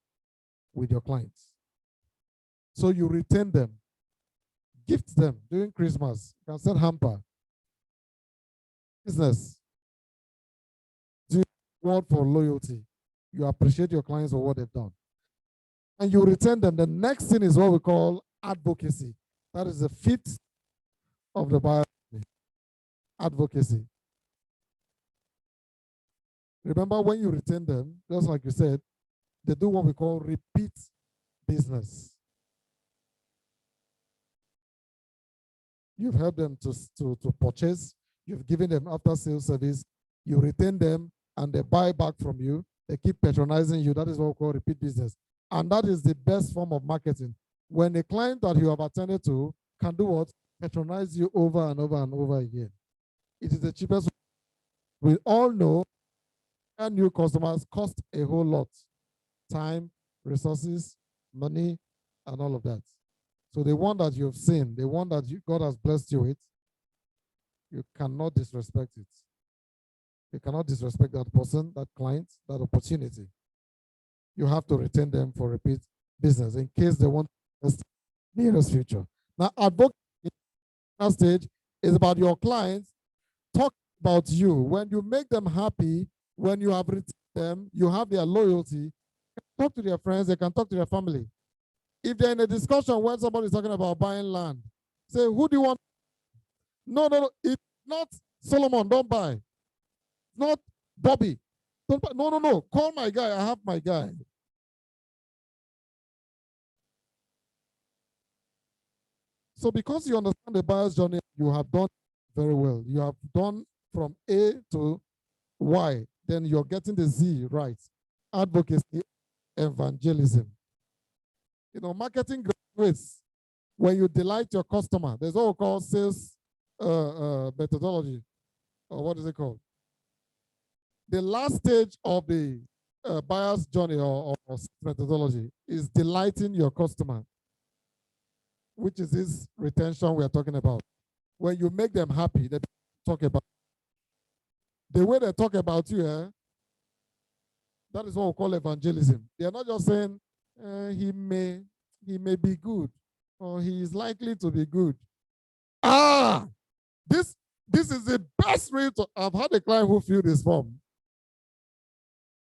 with your clients. So you retain them, gift them during Christmas. You can send hamper. Business. Do word for loyalty. You appreciate your clients for what they've done. And you retain them. The next thing is what we call advocacy. That is the fifth of the Bible. Advocacy. Remember, when you retain them, just like you said, they do what we call repeat business. You've helped them to purchase. You've given them after sales service. You retain them and they buy back from you. They keep patronizing you. That is what we call repeat business. And that is the best form of marketing. When a client that you have attended to can do what? Patronize you over and over and over again. It is the cheapest. We all know new customers cost a whole lot. Time, resources, money, and all of that. So the one that you've seen, the one that God has blessed you with, you cannot disrespect it. You cannot disrespect that person, that client, that opportunity. You have to retain them for repeat business in case they want to invest in the nearest future. Now, advocacy stage is about your clients. Talk about you. When you make them happy, when you have retained them, you have their loyalty. Talk to their friends, they can talk to their family. If they're in a discussion when somebody's talking about buying land, say, who do you want? No, no, no. It's not Solomon, don't buy. It's not Bobby. Don't buy. No, no, no. Call my guy. I have my guy. So because you understand the buyer's journey, you have done very well. You have done from A to Y. Then you're getting the Z right. Advocacy, evangelism. You know, marketing graduates, when you delight your customer, there's what we call sales methodology, or what is it called? The last stage of the buyer's journey or methodology is delighting your customer, which is this retention we are talking about. When you make them happy, they talk about the way they talk about you. That is what we call evangelism. They are not just saying he may be good or he is likely to be good. Ah, this is the best way to. I've had a client who filled this form.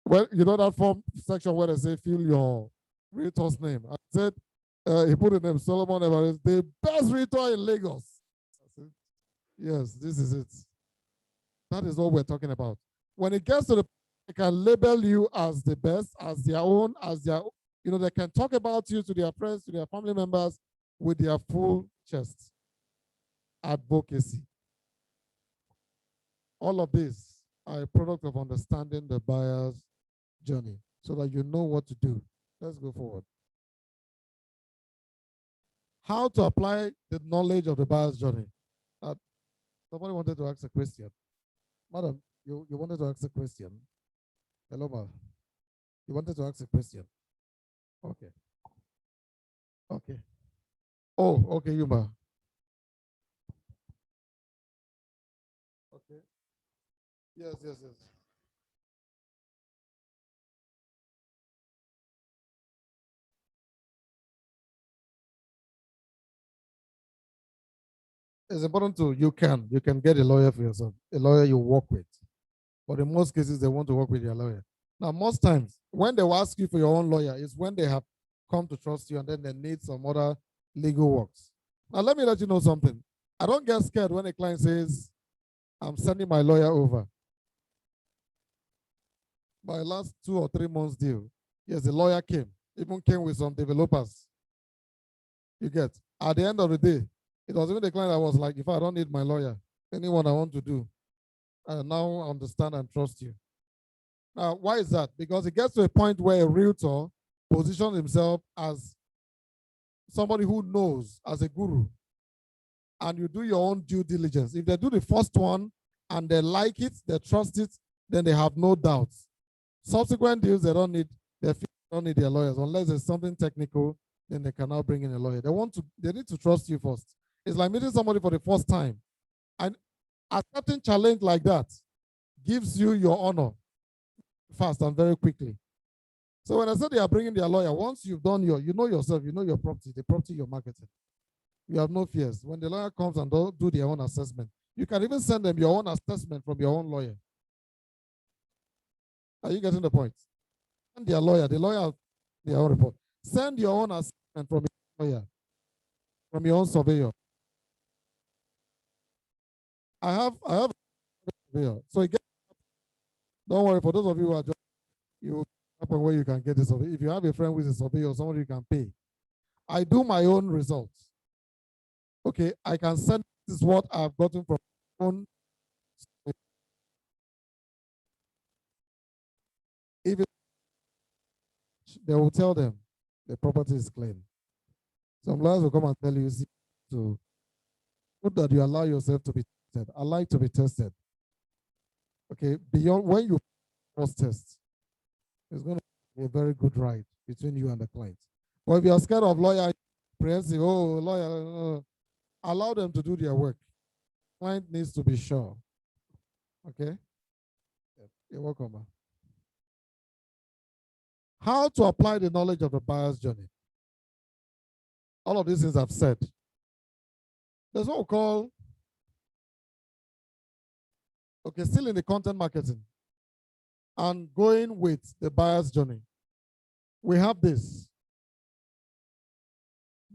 Well, you know that form section where they say fill your realtor's name. I said he put the name Solomon Everest, the best realtor in Lagos. I said, yes, this is it. That is what we're talking about. When it gets to the, they can label you as the best, as their own, as their, you know, they can talk about you to their friends, to their family members with their full chest. Advocacy. All of this are a product of understanding the buyer's journey so that you know what to do. Let's go forward. How to apply the knowledge of the buyer's journey. Somebody wanted to ask a question. Madam, you wanted to ask a question. Hello, ma. You wanted to ask a question. Okay. Okay. Oh, okay, you ma. Okay. Yes, yes, yes. It's important to you can get a lawyer for yourself, a lawyer you work with. But in most cases, they want to work with your lawyer. Now, most times, when they will ask you for your own lawyer, is when they have come to trust you and then they need some other legal works. Now, let me let you know something. I don't get scared when a client says, I'm sending my lawyer over. My last 2 or 3 months deal, yes, the lawyer came, even came with some developers. You get, at the end of the day, it was even the client that was like, if I don't need my lawyer, anyone I want to do, I now understand and trust you. Now, why is that? Because it gets to a point where a realtor positions himself as somebody who knows, as a guru, and you do your own due diligence. If they do the first one and they like it, they trust it, then they have no doubts. Subsequent deals, they don't need their lawyers unless there's something technical. Then they can now bring in a lawyer. They need to trust you first. It's like meeting somebody for the first time, and a certain challenge like that gives you your honor fast and very quickly. So when I said they are bringing their lawyer, once you've done you know yourself, you know your property, the property you're marketing, you have no fears. When the lawyer comes and do their own assessment, you can even send them your own assessment from your own lawyer. Are you getting the point? Send their lawyer, the lawyer, their own report. Send your own assessment from your lawyer, from your own surveyor. I have a surveyor. So again, don't worry, for those of you who are just, you happen where you can get this survey. If you have a friend who is a surveyor or somebody you can pay, I do my own results. Okay, I can send this is what I've gotten from my own. If they will tell them the property is clean. Some lawyers will come and tell you, see, to put that you allow yourself to be tested. I like to be tested. Okay, beyond when you first test, it's going to be a very good ride between you and the client. But if you're scared of lawyer, apprehensive, oh, lawyer, allow them to do their work. Client needs to be sure. Okay? You're welcome. Man. How to apply the knowledge of the buyer's journey. All of these things I've said. There's what we call, okay, still in the content marketing and going with the buyer's journey. We have this.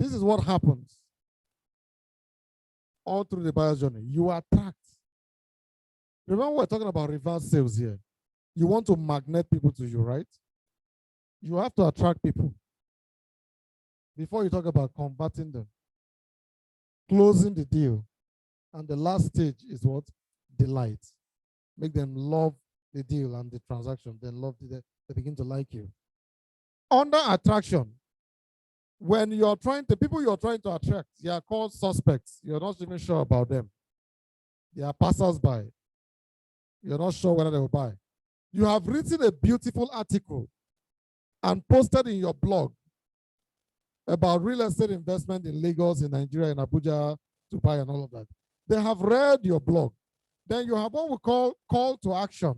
This is what happens all through the buyer's journey. You attract. Remember, we're talking about reverse sales here. You want to magnet people to you, right? You have to attract people before you talk about converting them, closing the deal. And the last stage is what? Delight. Make them love the deal and the transaction, then they begin to like you. Under attraction, when you're trying to, people you're trying to attract, they are called suspects. You're not even sure about them. They are passers-by. You're not sure whether they will buy. You have written a beautiful article and posted in your blog about real estate investment in Lagos, in Nigeria, in Abuja, Dubai, and all of that. They have read your blog. Then you have what we call to action,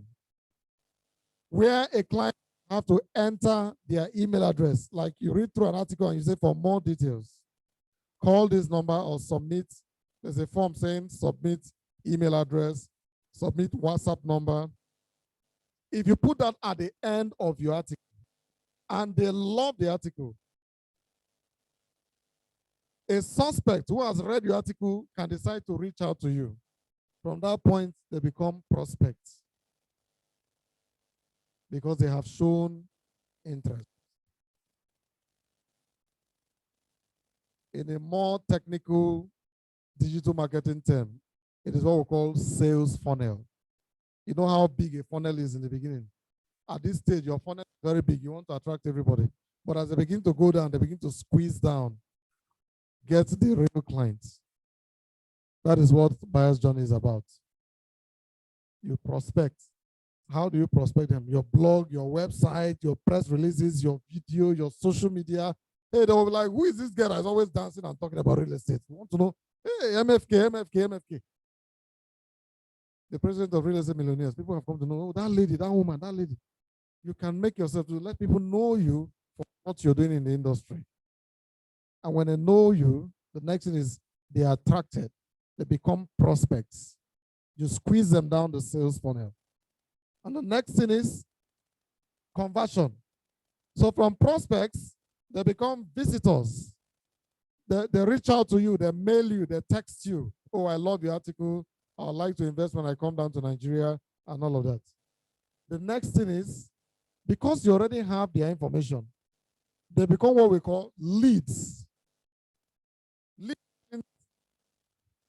where a client have to enter their email address. Like you read through an article and you say, for more details, call this number or submit. There's a form saying submit email address, submit WhatsApp number. If you put that at the end of your article and they love the article, a suspect who has read your article can decide to reach out to you. From that point, they become prospects because they have shown interest. In a more technical digital marketing term, it is what we call sales funnel. You know how big a funnel is in the beginning. At this stage, your funnel is very big. You want to attract everybody. But as they begin to go down, they begin to squeeze down, get the real clients. That is what buyer's journey is about. You prospect. How do you prospect them? Your blog, your website, your press releases, your video, your social media. Hey, they will be like, who is this girl that's always dancing and talking about real estate? You want to know? Hey, MFK. The president of Real Estate Millionaires. People have come to know, oh, that lady, that woman, that lady. You can make yourself to let people know you for what you're doing in the industry. And when they know you, the next thing is they are attracted. They become prospects. You squeeze them down the sales funnel. And the next thing is conversion. So from prospects, they become visitors. They reach out to you, they mail you, they text you. Oh, I love the article. I'd like to invest when I come down to Nigeria and all of that. The next thing is, because you already have their information, they become what we call leads. Leads,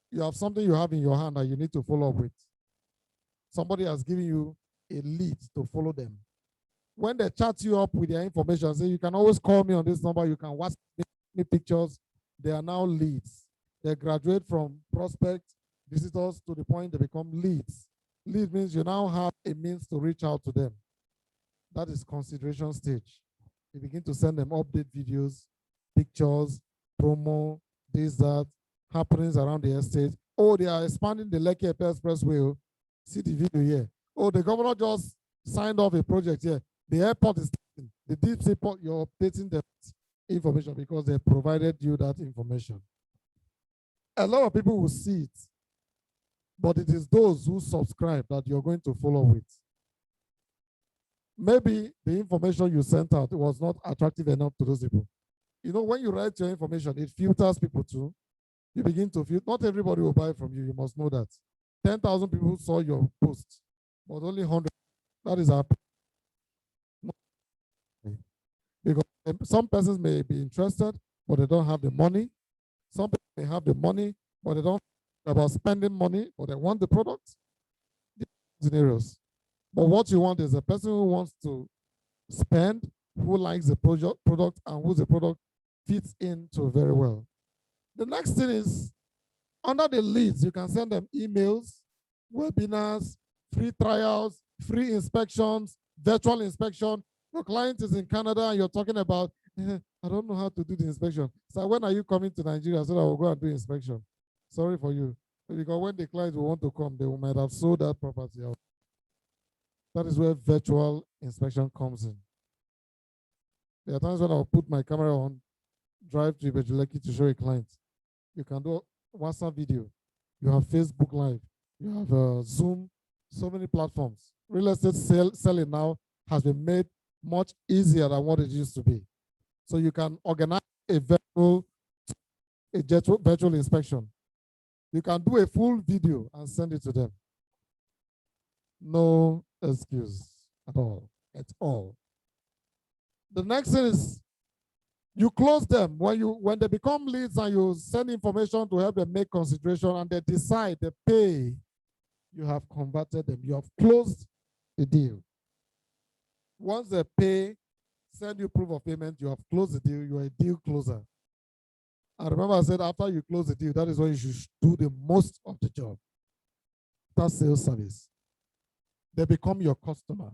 you have something you have in your hand that you need to follow up with. Somebody has given you a lead to follow them. When they chat you up with their information, say you can always call me on this number, you can watch me pictures, they are now leads. They graduate from prospect visitors to the point they become leads. Lead means you now have a means to reach out to them. That is consideration stage. You begin to send them update videos, pictures, promo, this, that, happenings around the estate. Oh, they are expanding the Lekki Expressway. See the video here. Oh, the governor just signed off a project here. The airport is the deep sea port. You're updating the information because they provided you that information. A lot of people will see it, but it is those who subscribe that you're going to follow with. Maybe the information you sent out was not attractive enough to those people. You know, when you write your information, it filters people too. You begin to feel, not everybody will buy from you. You must know that. 10,000 people saw your post, but only 100. That is our. Because some persons may be interested, but they don't have the money. Some people may have the money, but they don't know about spending money, but they want the product. Scenarios. But what you want is a person who wants to spend, who likes the product, and who the product fits into very well. The next thing is, under the leads, you can send them emails, webinars, free trials, free inspections, virtual inspection. Your client is in Canada and you're talking about, I don't know how to do the inspection. So when are you coming to Nigeria so that I will go and do inspection? Sorry for you. Because when the client will want to come, they might have sold that property out. That is where virtual inspection comes in. There are times when I'll put my camera on, drive to Ibejuleki to show a client. You can do WhatsApp video. You have Facebook Live. You have Zoom, so many platforms. Real estate selling now has been made much easier than what it used to be. So you can organize a virtual a virtual inspection. You can do a full video and send it to them. No excuse at all. At all. The next thing is you close them when they become leads and you send information to help them make consideration and they decide they pay. You have converted them. You have closed the deal. Once they pay, send you proof of payment, you have closed the deal, you're a deal closer. And remember I said after you close the deal, that is when you should do the most of the job. That's sales service. They become your customer.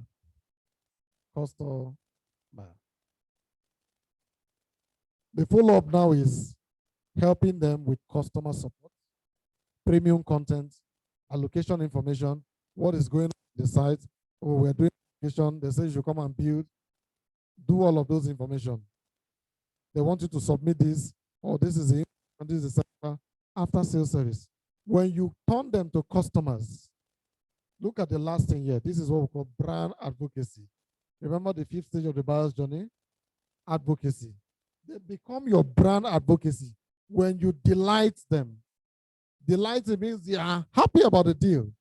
Customer. The follow-up now is helping them with customer support, premium content, allocation information, what is going on the site. Oh, we're doing allocation. They say you should come and build. Do all of those information. They want you to submit this, or this is the this is the after sales service. When you turn them to customers, look at the last thing here. This is what we call brand advocacy. Remember the 5th stage of the buyer's journey? Advocacy. They become your brand advocacy when you delight them. Delight means they are happy about the deal.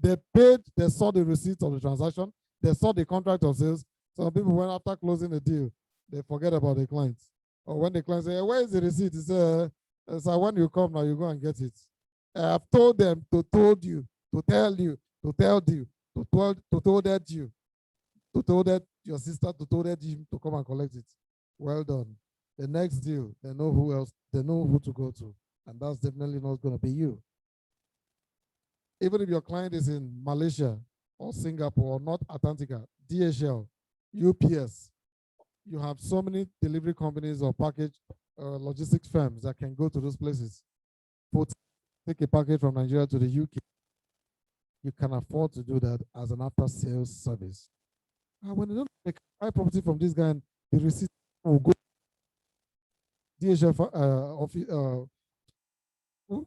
They paid, they saw the receipt of the transaction, they saw the contract of sales. Some people, when after closing the deal, they forget about the client. Or when the client say, hey, where is the receipt? He says, so when you come now, you go and get it. I've told them to told you, to tell you, to tell you, to told that you, to told that your sister, to told that you to come and collect it. Well done. The next deal, they know who else, they know who to go to. And that's definitely not going to be you. Even if your client is in Malaysia or Singapore or North Atlantica, DHL, UPS, you have so many delivery companies or package logistics firms that can go to those places. Take a package from Nigeria to the UK. You can afford to do that as an after sales service. And when you don't buy property from this guy, and the receipt will go DHL office,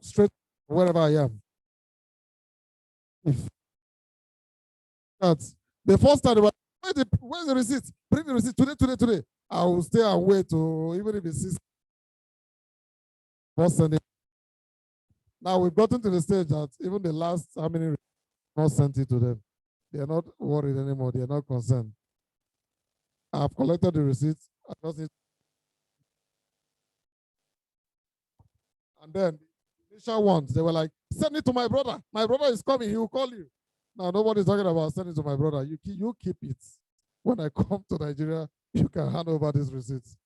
straight wherever I am. If that's the first time, where's the receipt? Bring the receipt today. I will stay and wait to even if it's sending. Now we've gotten to the stage that even the last how many not sent it to them. They are not worried anymore. They are not concerned. I've collected the receipts. I just need. And then the initial ones, they were like, send it to my brother. My brother is coming. He will call you. Now nobody's talking about sending it to my brother. You keep it. When I come to Nigeria, you can hand over these receipts.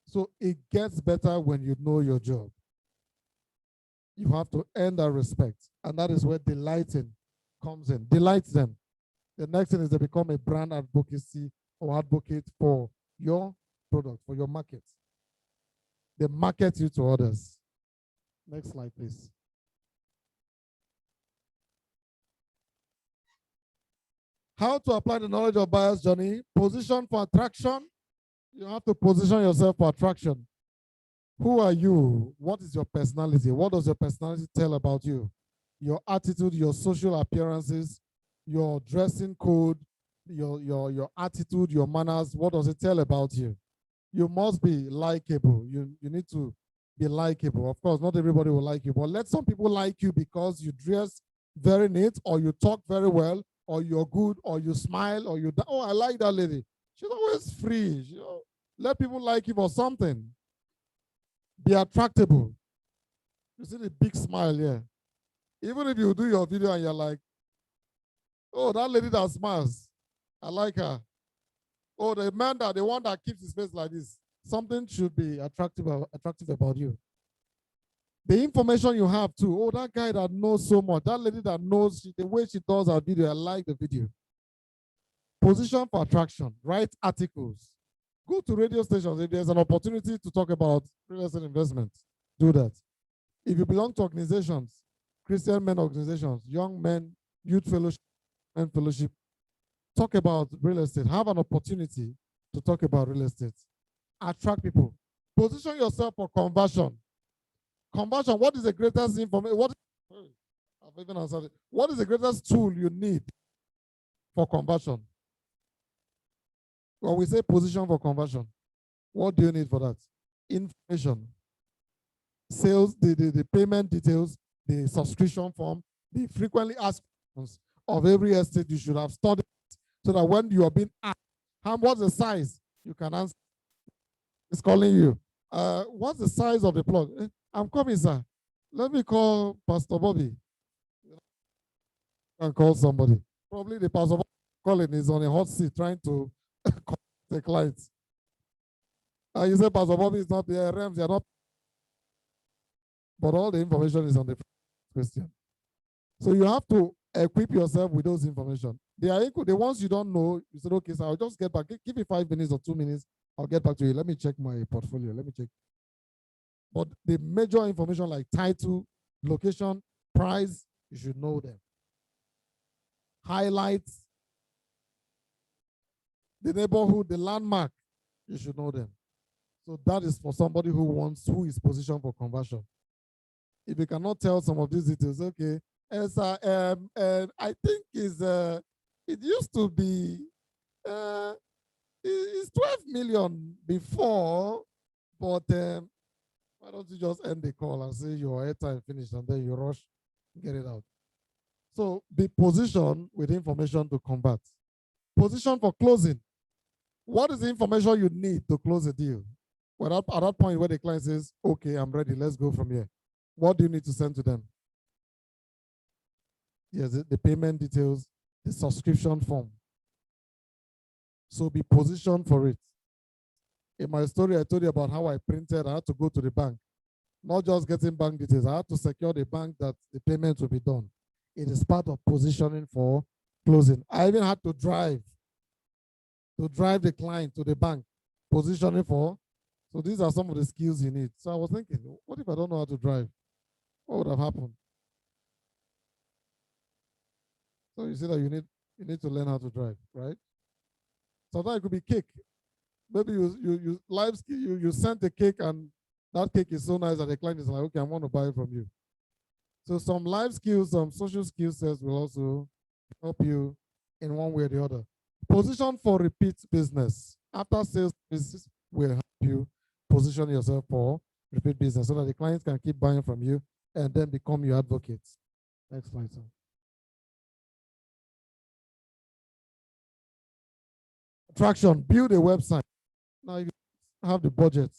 So it gets better when you know your job. You have to earn that respect. And that is where delighting comes in. Delight them. The next thing is they become a brand advocacy or advocate for your product, for your market. They market you to others. Next slide, please. How to apply the knowledge of buyer's journey. Position for attraction. You have to position yourself for attraction. Who are you? What is your personality? What does your personality tell about you? Your attitude, your social appearances, your dressing code, your attitude, your manners. What does it tell about you? You must be likable. You need to be likable. Of course, not everybody will like you, but let some people like you because you dress very neat, or you talk very well, or you're good, or you smile, or you, oh, I like that lady. She's always free. Let people like you for something. Be attractable. You see the big smile here. Even if you do your video and you're like, oh, that lady that smiles, I like her. Oh, the man the one that keeps his face like this, something should be attractive about you. The information you have too. Oh, that guy that knows so much, that lady that knows the way she does her video, I like the video. Position for attraction. Write articles. Go to radio stations. If there's an opportunity to talk about real estate investment, do that. If you belong to organizations, Christian men organizations, young men, youth fellowship, men fellowship, talk about real estate. Have an opportunity to talk about real estate. Attract people. Position yourself for conversion. Conversion, what is the greatest information? What is the greatest tool you need for conversion? When we say position for conversion, what do you need for that? Information. sales, the payment details, the subscription form, the frequently asked questions of every estate you should have studied so that when you are being asked, what's the size? You can answer. It's calling you. What's the size of the plot? I'm coming, sir. Let me call Pastor Bobby. And call somebody. Probably the Pastor Bobby calling is on a hot seat trying to call the clients. You say Pastor Bobby is not there, Rams, they are not. But all the information is on the question. So you have to equip yourself with those information. They are equal. The ones you don't know, you said, okay, so I'll just get back. Give me 5 minutes or 2 minutes. I'll get back to you. Let me check my portfolio. Let me check. But the major information like title, location, price, you should know them. Highlights, the neighborhood, the landmark, you should know them. So that is for somebody who is positioned for conversion. If you cannot tell some of these details, okay, as I think it used to be it's 12 million before, but why don't you just end the call and say your airtime finished and then you rush, get it out. So be positioned with information to convert. Position for closing. What is the information you need to close a deal? Well, at that point where the client says, okay, I'm ready, let's go from here. What do you need to send to them? Yes, the payment details, the subscription form. So be positioned for it. In my story, I told you about how I printed. I had to go to the bank, not just getting bank details. I had to secure the bank that the payment will be done. It is part of positioning for closing. I even had to drive the client to the bank, positioning for. So these are some of the skills you need. So I was thinking, what if I don't know how to drive? What would have happened? So you see that you need to learn how to drive, right? Sometimes it could be cake. Maybe you sent a cake and that cake is so nice that the client is like, okay, I want to buy it from you. So some life skills, some social skill sets will also help you in one way or the other. Position for repeat business. After sales business will help you position yourself for repeat business so that the clients can keep buying from you and then become your advocates. Next slide, sir. Attraction, build a website. Now, if you have the budget,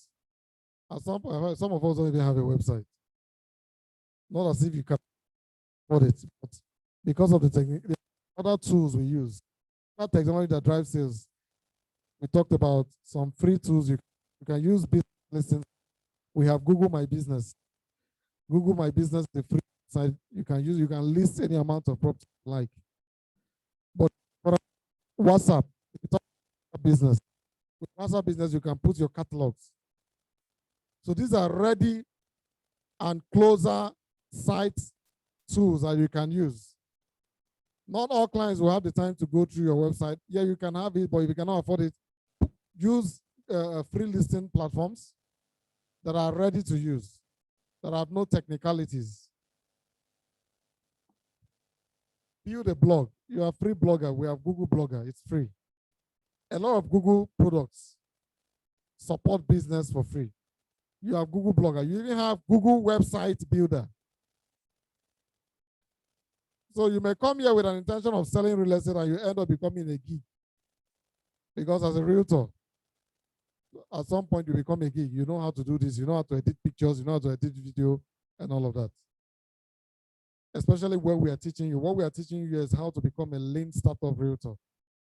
at some point, some of us don't even have a website. Not as if you can afford it, but because of the technique, the other tools we use, that technology that drives sales. We talked about some free tools you can use. Business listings. We have Google My Business. Google My Business, the free site you can use. You can list any amount of property you like. But for WhatsApp, if you talk about business, with WhatsApp business, you can put your catalogs. So these are ready and closer site tools that you can use. Not all clients will have the time to go through your website. Yeah, you can have it, but if you cannot afford it, use free listing platforms that are ready to use, that have no technicalities. Build a blog. You are a free blogger. We have Google Blogger. It's free. A lot of Google products support business for free. You have Google Blogger. You even have Google Website Builder. So you may come here with an intention of selling real estate and you end up becoming a geek. Because as a realtor, at some point you become a geek. You know how to do this. You know how to edit pictures. You know how to edit video and all of that. Especially where we are teaching you. What we are teaching you is how to become a lean startup realtor,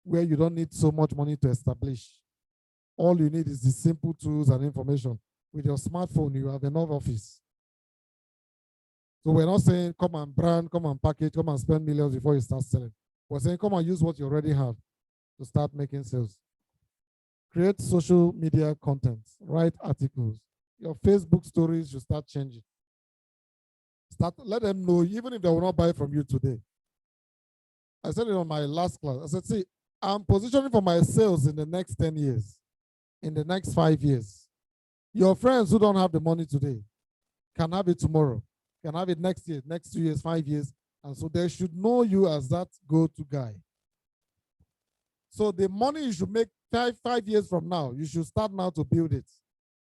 where you don't need so much money to establish. All you need is the simple tools and information. With your smartphone, you have enough office. So we're not saying come and brand, come and package, come and spend millions before you start selling. We're saying come and use what you already have to start making sales. Create social media content, write articles. Your Facebook stories should start changing. Let them know, even if they will not buy from you today. I said it on my last class. I said, see, I'm positioning for my sales in the next 10 years, in the next 5 years. Your friends who don't have the money today can have it tomorrow, can have it next year, next 2 years, 5 years. And so they should know you as that go-to guy. So the money you should make five years from now, you should start now to build it.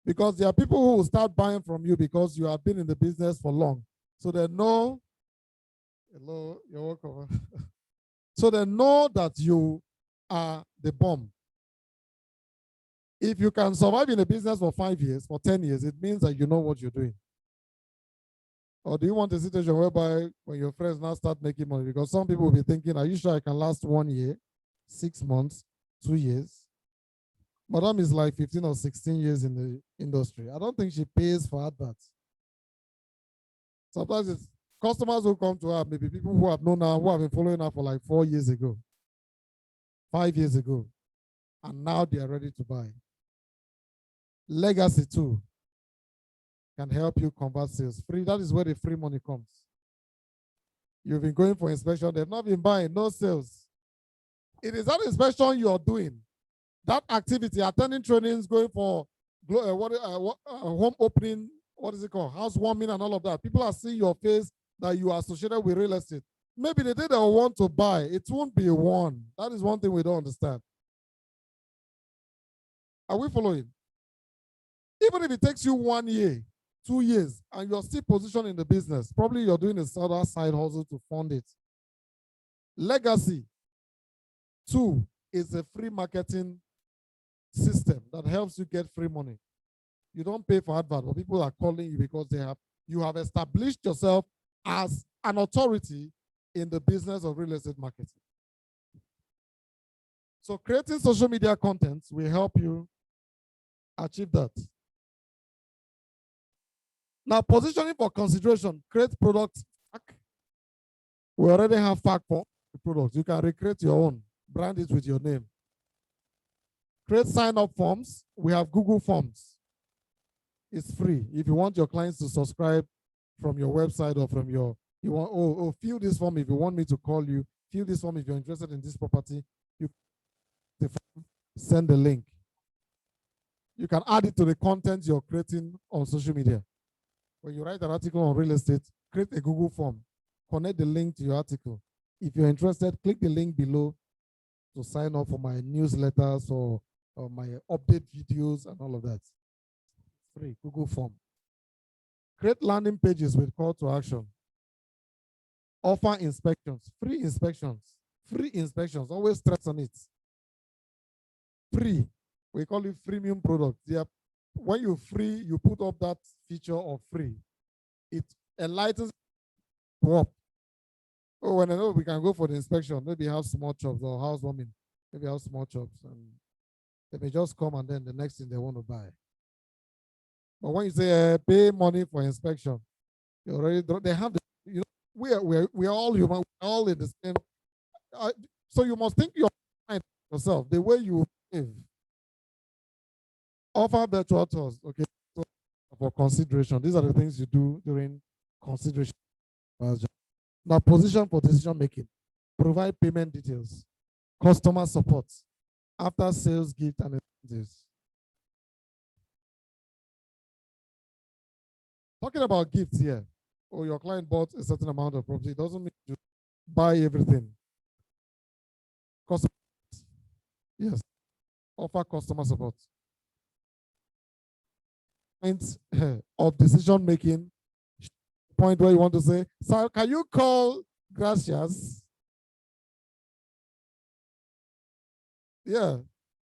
Because there are people who will start buying from you because you have been in the business for long. So they know, hello, you're welcome. So they know that you are the bomb. If you can survive in a business for 5 years, for 10 years, it means that you know what you're doing. Or do you want a situation whereby when your friends now start making money? Because some people will be thinking, are you sure I can last 1 year, 6 months, 2 years? Madam is like 15 or 16 years in the industry. I don't think she pays for adverts. Sometimes it's customers who come to her, maybe people who have known her, who have been following her for like 4 years ago, 5 years ago, and now they are ready to buy. Legacy too can help you convert sales. Free, that is where the free money comes. You've been going for inspection, they've not been buying, no sales. It is that inspection you're doing, that activity, attending trainings, going for home opening, what is it called? Housewarming and all of that. People are seeing your face that you are associated with real estate. Maybe the day they want to buy, it won't be one. That is one thing we don't understand. Are we following? Even if it takes you 1 year, 2 years, and you're still positioned in the business, probably you're doing a side hustle to fund it. Legacy, two, is a free marketing system that helps you get free money. You don't pay for advert, but people are calling you because you have established yourself as an authority in the business of real estate marketing. So creating social media content will help you achieve that. Now, positioning for consideration, create products. We already have FAQ for the product. You can recreate your own, brand it with your name. Create sign-up forms. We have Google Forms. It's free. If you want your clients to subscribe from your website or from your, fill this form if you want me to call you. Fill this form if you're interested in this property. You send the link. You can add it to the content you're creating on social media. When you write an article on real estate, create a Google form. Connect the link to your article. If you're interested, click the link below to sign up for my newsletters or my update videos and all of that. Free Google form. Create landing pages with call to action. Offer inspections, free inspections. Free inspections, always stress on it. Free, we call it freemium product. When you free, you put up that feature of free. It enlightens up. Oh, when I know we can go for the inspection, maybe have small chops or housewarming, maybe have small chops, and they may just come and then the next thing they want to buy. But when you say pay money for inspection, you already they have the, we are all human, we're all in the same. So you must think yourself the way you live. Offer virtual tours, okay, so for consideration. These are the things you do during consideration. Now, position for decision making. Provide payment details. Customer support. After sales, gift, and incentives. Talking about gifts here. Oh, your client bought a certain amount of property. It doesn't mean you buy everything. Customer, yes. Offer customer support. Point of decision making. Point where you want to say, sir, can you call Gracias? Yeah.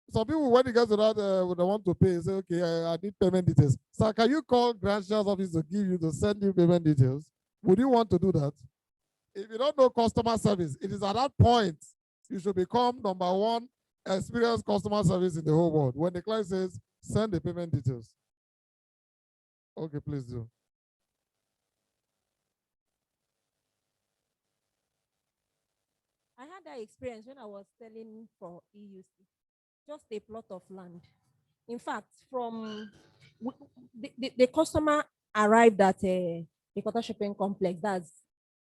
Some people, when it gets to that, would want to pay, say, okay, I need payment details. Sir, can you call Gracias office to send you payment details? Would you want to do that? If you don't know customer service, it is at that point you should become number one experienced customer service in the whole world. When the client says, send the payment details. Okay, please do. I had that experience when I was selling for EUC, just a plot of land. In fact, from the customer arrived at the Kota Shopping Complex, that's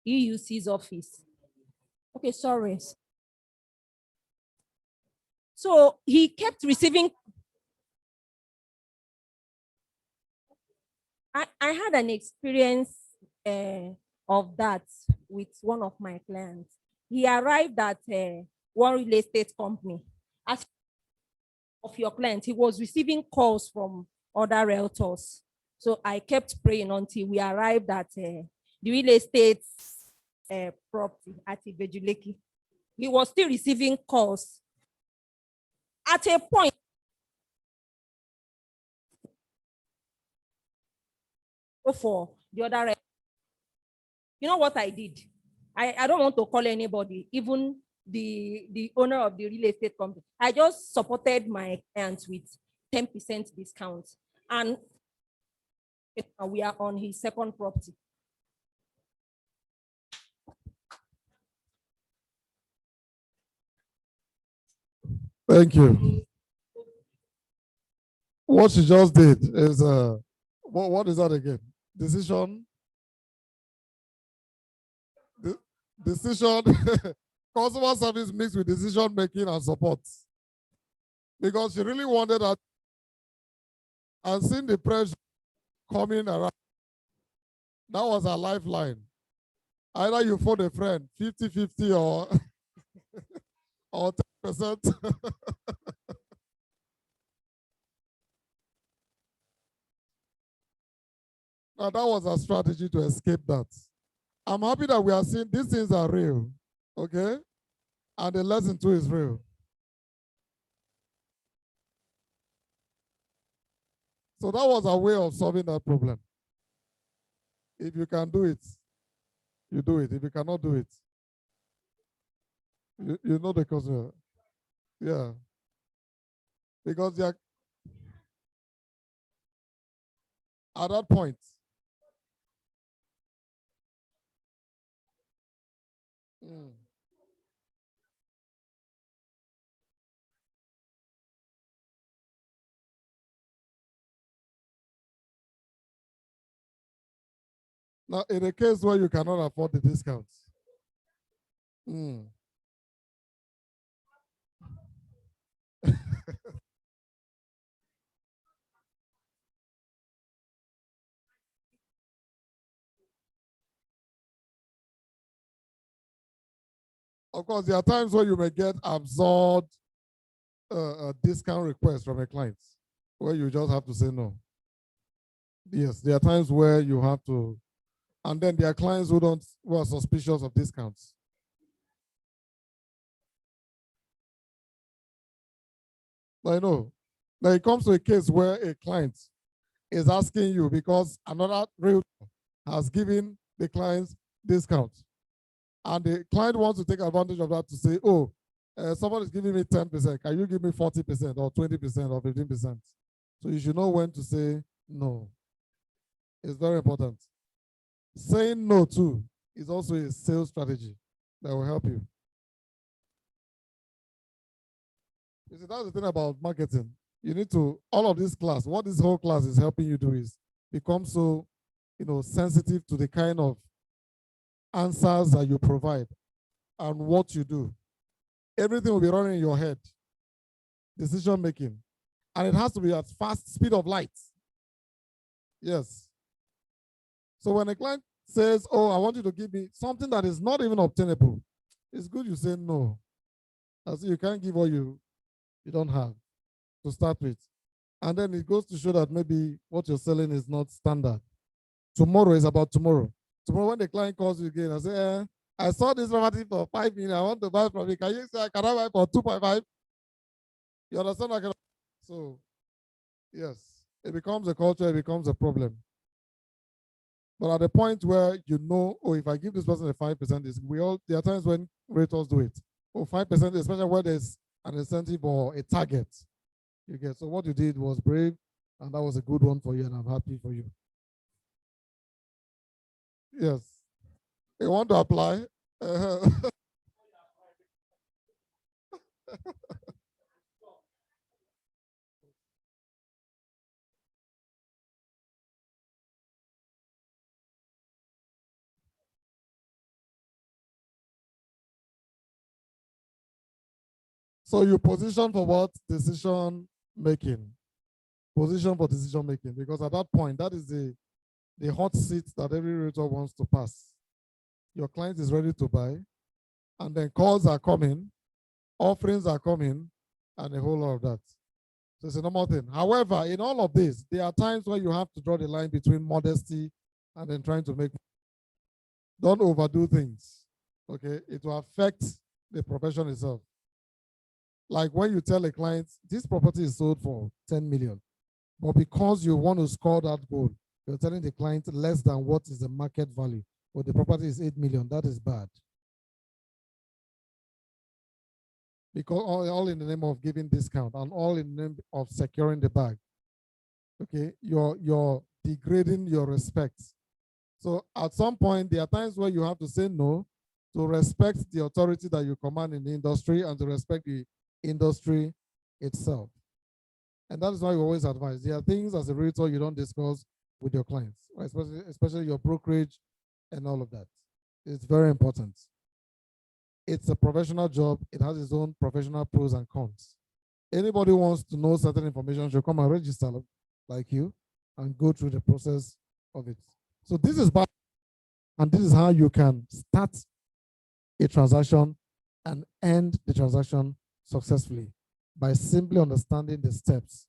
EUC's office. Okay, sorry. So he kept receiving. I had an experience of that with one of my clients. He arrived at one real estate company. As of your client, he was receiving calls from other realtors. So I kept praying until we arrived at the real estate property at Ibejuleki. He was still receiving calls. At a point, for the other, you know what I did? I don't want to call anybody, even the owner of the real estate company. I just supported my clients with 10% discount. And we are on his second property. Thank you. What she just did is what is that again? Decision. Decision. Customer service mixed with decision making and support. Because she really wanted that and seeing the pressure coming around. That was her lifeline. Either you phone a friend 50-50 or or 10%. Now that was a strategy to escape that. I'm happy that we are seeing these things are real, okay? And the lesson too is real. So that was a way of solving that problem. If you can do it, you do it. If you cannot do it, you know the customer. Yeah. Because they are, at that point, now in a case where you cannot afford the discounts, of course, there are times where you may get absurd discount requests from a client where you just have to say no. Yes, there are times where you have to, and then there are clients who are suspicious of discounts. I know. Now it comes to a case where a client is asking you because another realtor has given the clients discount. And the client wants to take advantage of that to say, oh, someone is giving me 10%. Can you give me 40% or 20% or 15%? So you should know when to say no. It's very important. Saying no too is also a sales strategy that will help you. You see, that's the thing about marketing. You need to, all of this class, what this whole class is helping you do is become so, sensitive to the kind of answers that you provide and what you do. Everything will be running in your head. Decision making. And it has to be at fast speed of light. Yes. So when a client says, oh, I want you to give me something that is not even obtainable, it's good you say no. As you can't give what you don't have to start with. And then it goes to show that maybe what you're selling is not standard. Tomorrow is about tomorrow. Tomorrow when the client calls you again and say, I saw this property for 5 million, I want to buy from you. Can you say, can I buy for 2.5? You understand? So, yes, it becomes a culture, it becomes a problem. But at the point where you know, oh, if I give this person a 5%, there are times when realtors do it. Oh, 5%, especially where there's an incentive or a target. You get, so what you did was brave, and that was a good one for you, and I'm happy for you. Yes. You want to apply? So you position for what? Decision making. Position for decision making, because at that point, that is the hot seat that every realtor wants to pass. Your client is ready to buy, and then calls are coming, offerings are coming, and a whole lot of that. So it's a normal thing. However, in all of this, there are times where you have to draw the line between modesty and then trying to make. Don't overdo things. Okay, it will affect the profession itself. Like when you tell a client, this property is sold for 10 million, but because you want to score that goal, you're telling the client less than what is the market value, but the property is 8 million. That is bad. Because all in the name of giving discount and all in the name of securing the bag. Okay, you're degrading your respect. So at some point, there are times where you have to say no to respect the authority that you command in the industry and to respect the industry itself. And that is why we always advise. There are things as a realtor you don't discuss with your clients, right? Especially your brokerage and all of that. It's very important. It's a professional job. It has its own professional pros and cons. Anybody who wants to know certain information should come and register like you and go through the process of it. So this is bad, and this is how you can start a transaction and end the transaction successfully by simply understanding the steps: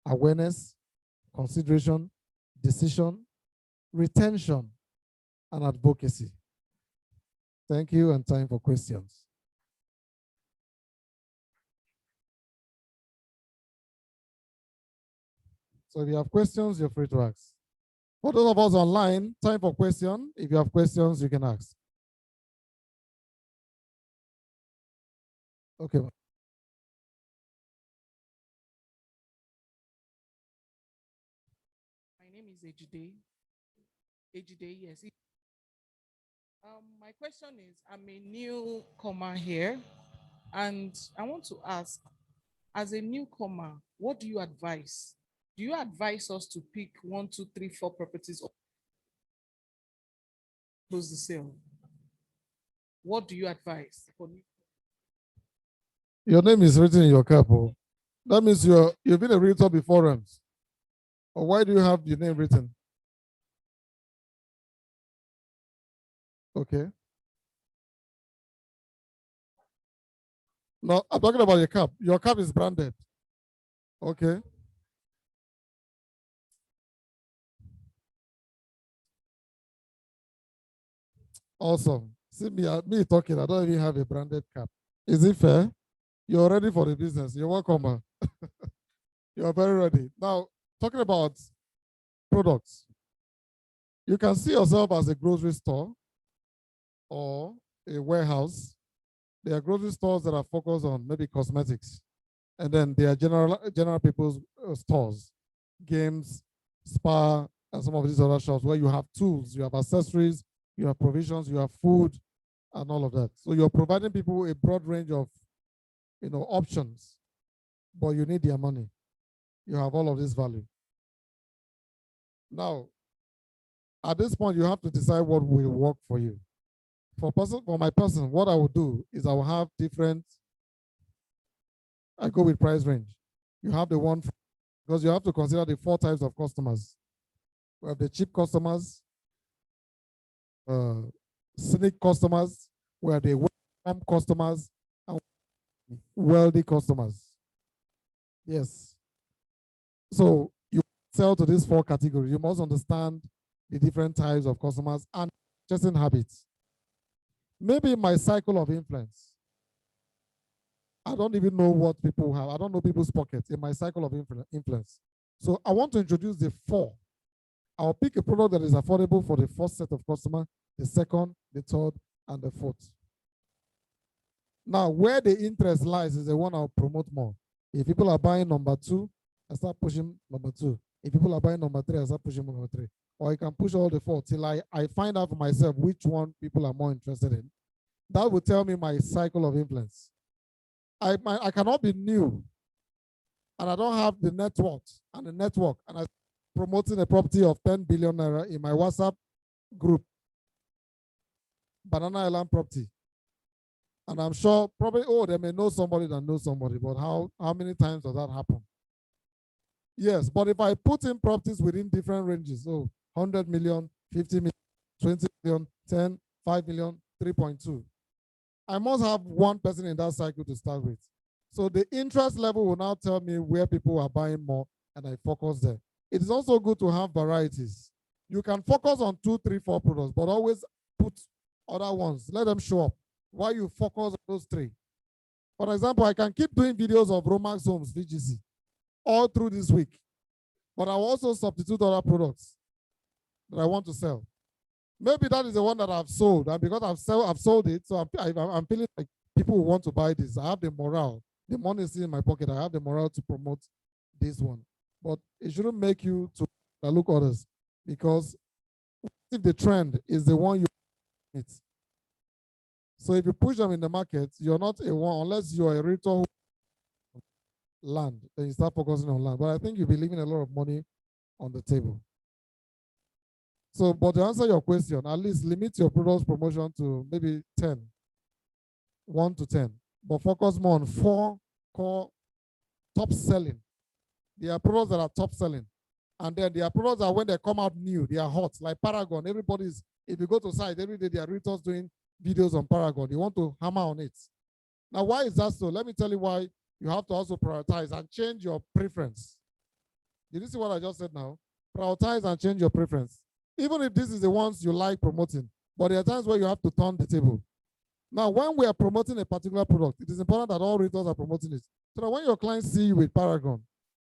awareness, consideration, decision, retention, and advocacy. Thank you, and time for questions. So if you have questions, you're free to ask. For those of us online, time for question. If you have questions, you can ask. Okay. My name is Ejide. Ejide, yes. My question is, I'm a newcomer here, and I want to ask, as a newcomer, what do you advise? Do you advise us to pick 1, 2, 3, 4 properties or close the sale? What do you advise for me? Your name is written in your cap. Oh. That means you've been a realtor before Rams. Or why do you have your name written? Okay. No, I'm talking about your cap. Your cap is branded. Okay. Awesome. See me talking. I don't even have a branded cap. Is it fair? You're ready for the business. You're welcome. You're very ready. Now, talking about products, you can see yourself as a grocery store or a warehouse. There are grocery stores that are focused on maybe cosmetics. And then there are general people's stores, games, spa, and some of these other shops where you have tools, you have accessories, you have provisions, you have food, and all of that. So you're providing people a broad range of, options, but you need their money. You have all of this value. Now, at this point, you have to decide what will work for you. For my person, what I will do is I will have different. I go with price range. You have the one because you have to consider the 4 types of customers. We have the cheap customers, cynic customers, we have the welcome customers, and wealthy customers. Yes. So you sell to these 4 categories. You must understand the different types of customers and purchasing habits. Maybe my cycle of influence. I don't even know what people have. I don't know people's pockets in my cycle of influence. So I want to introduce the 4. I'll pick a product that is affordable for the first set of customers, the second, the third, and the fourth. Now, where the interest lies is the one I'll promote more. If people are buying number 2, I start pushing number 2. If people are buying number 3, I start pushing number 3. Or I can push all the 4 till I find out for myself which one people are more interested in. That will tell me my cycle of influence. I cannot be new and I don't have the network, and I promoting a property of 10 billion naira in my WhatsApp group, Banana Island property. And I'm sure probably, they may know somebody that knows somebody, but how many times does that happen? Yes, but if I put in properties within different ranges, so 100 million, 50 million, 20 million, 10, 5 million, 3.2, I must have one person in that cycle to start with. So the interest level will now tell me where people are buying more, and I focus there. It is also good to have varieties. You can focus on 2, 3, 4 products, but always put other ones. Let them show up while you focus on those 3. For example, I can keep doing videos of Romax Homes, VGC, all through this week, but I will also substitute other products that I want to sell. Maybe that is the one that I've sold, and because I've sold it, so I'm feeling like people will want to buy this. I have the morale. The money is still in my pocket. I have the morale to promote this one. But it shouldn't make you to look others, because if the trend is the one you need. So if you push them in the market, you're not a one, unless you're a realtor who land, then you start focusing on land. But I think you'll be leaving a lot of money on the table. So, but to answer your question, at least limit your products promotion to maybe 10, 1 to 10, but focus more on 4 core top selling. There are products that are top selling. And then there are products that when they come out new, they are hot, like Paragon. Everybody's, if you go to site every day, there are realtors doing videos on Paragon. You want to hammer on it. Now, why is that so? Let me tell you why you have to also prioritize and change your preference. Did you see what I just said now? Prioritize and change your preference. Even if this is the ones you like promoting, but there are times where you have to turn the table. Now, when we are promoting a particular product, it is important that all realtors are promoting it. So that when your clients see you with Paragon,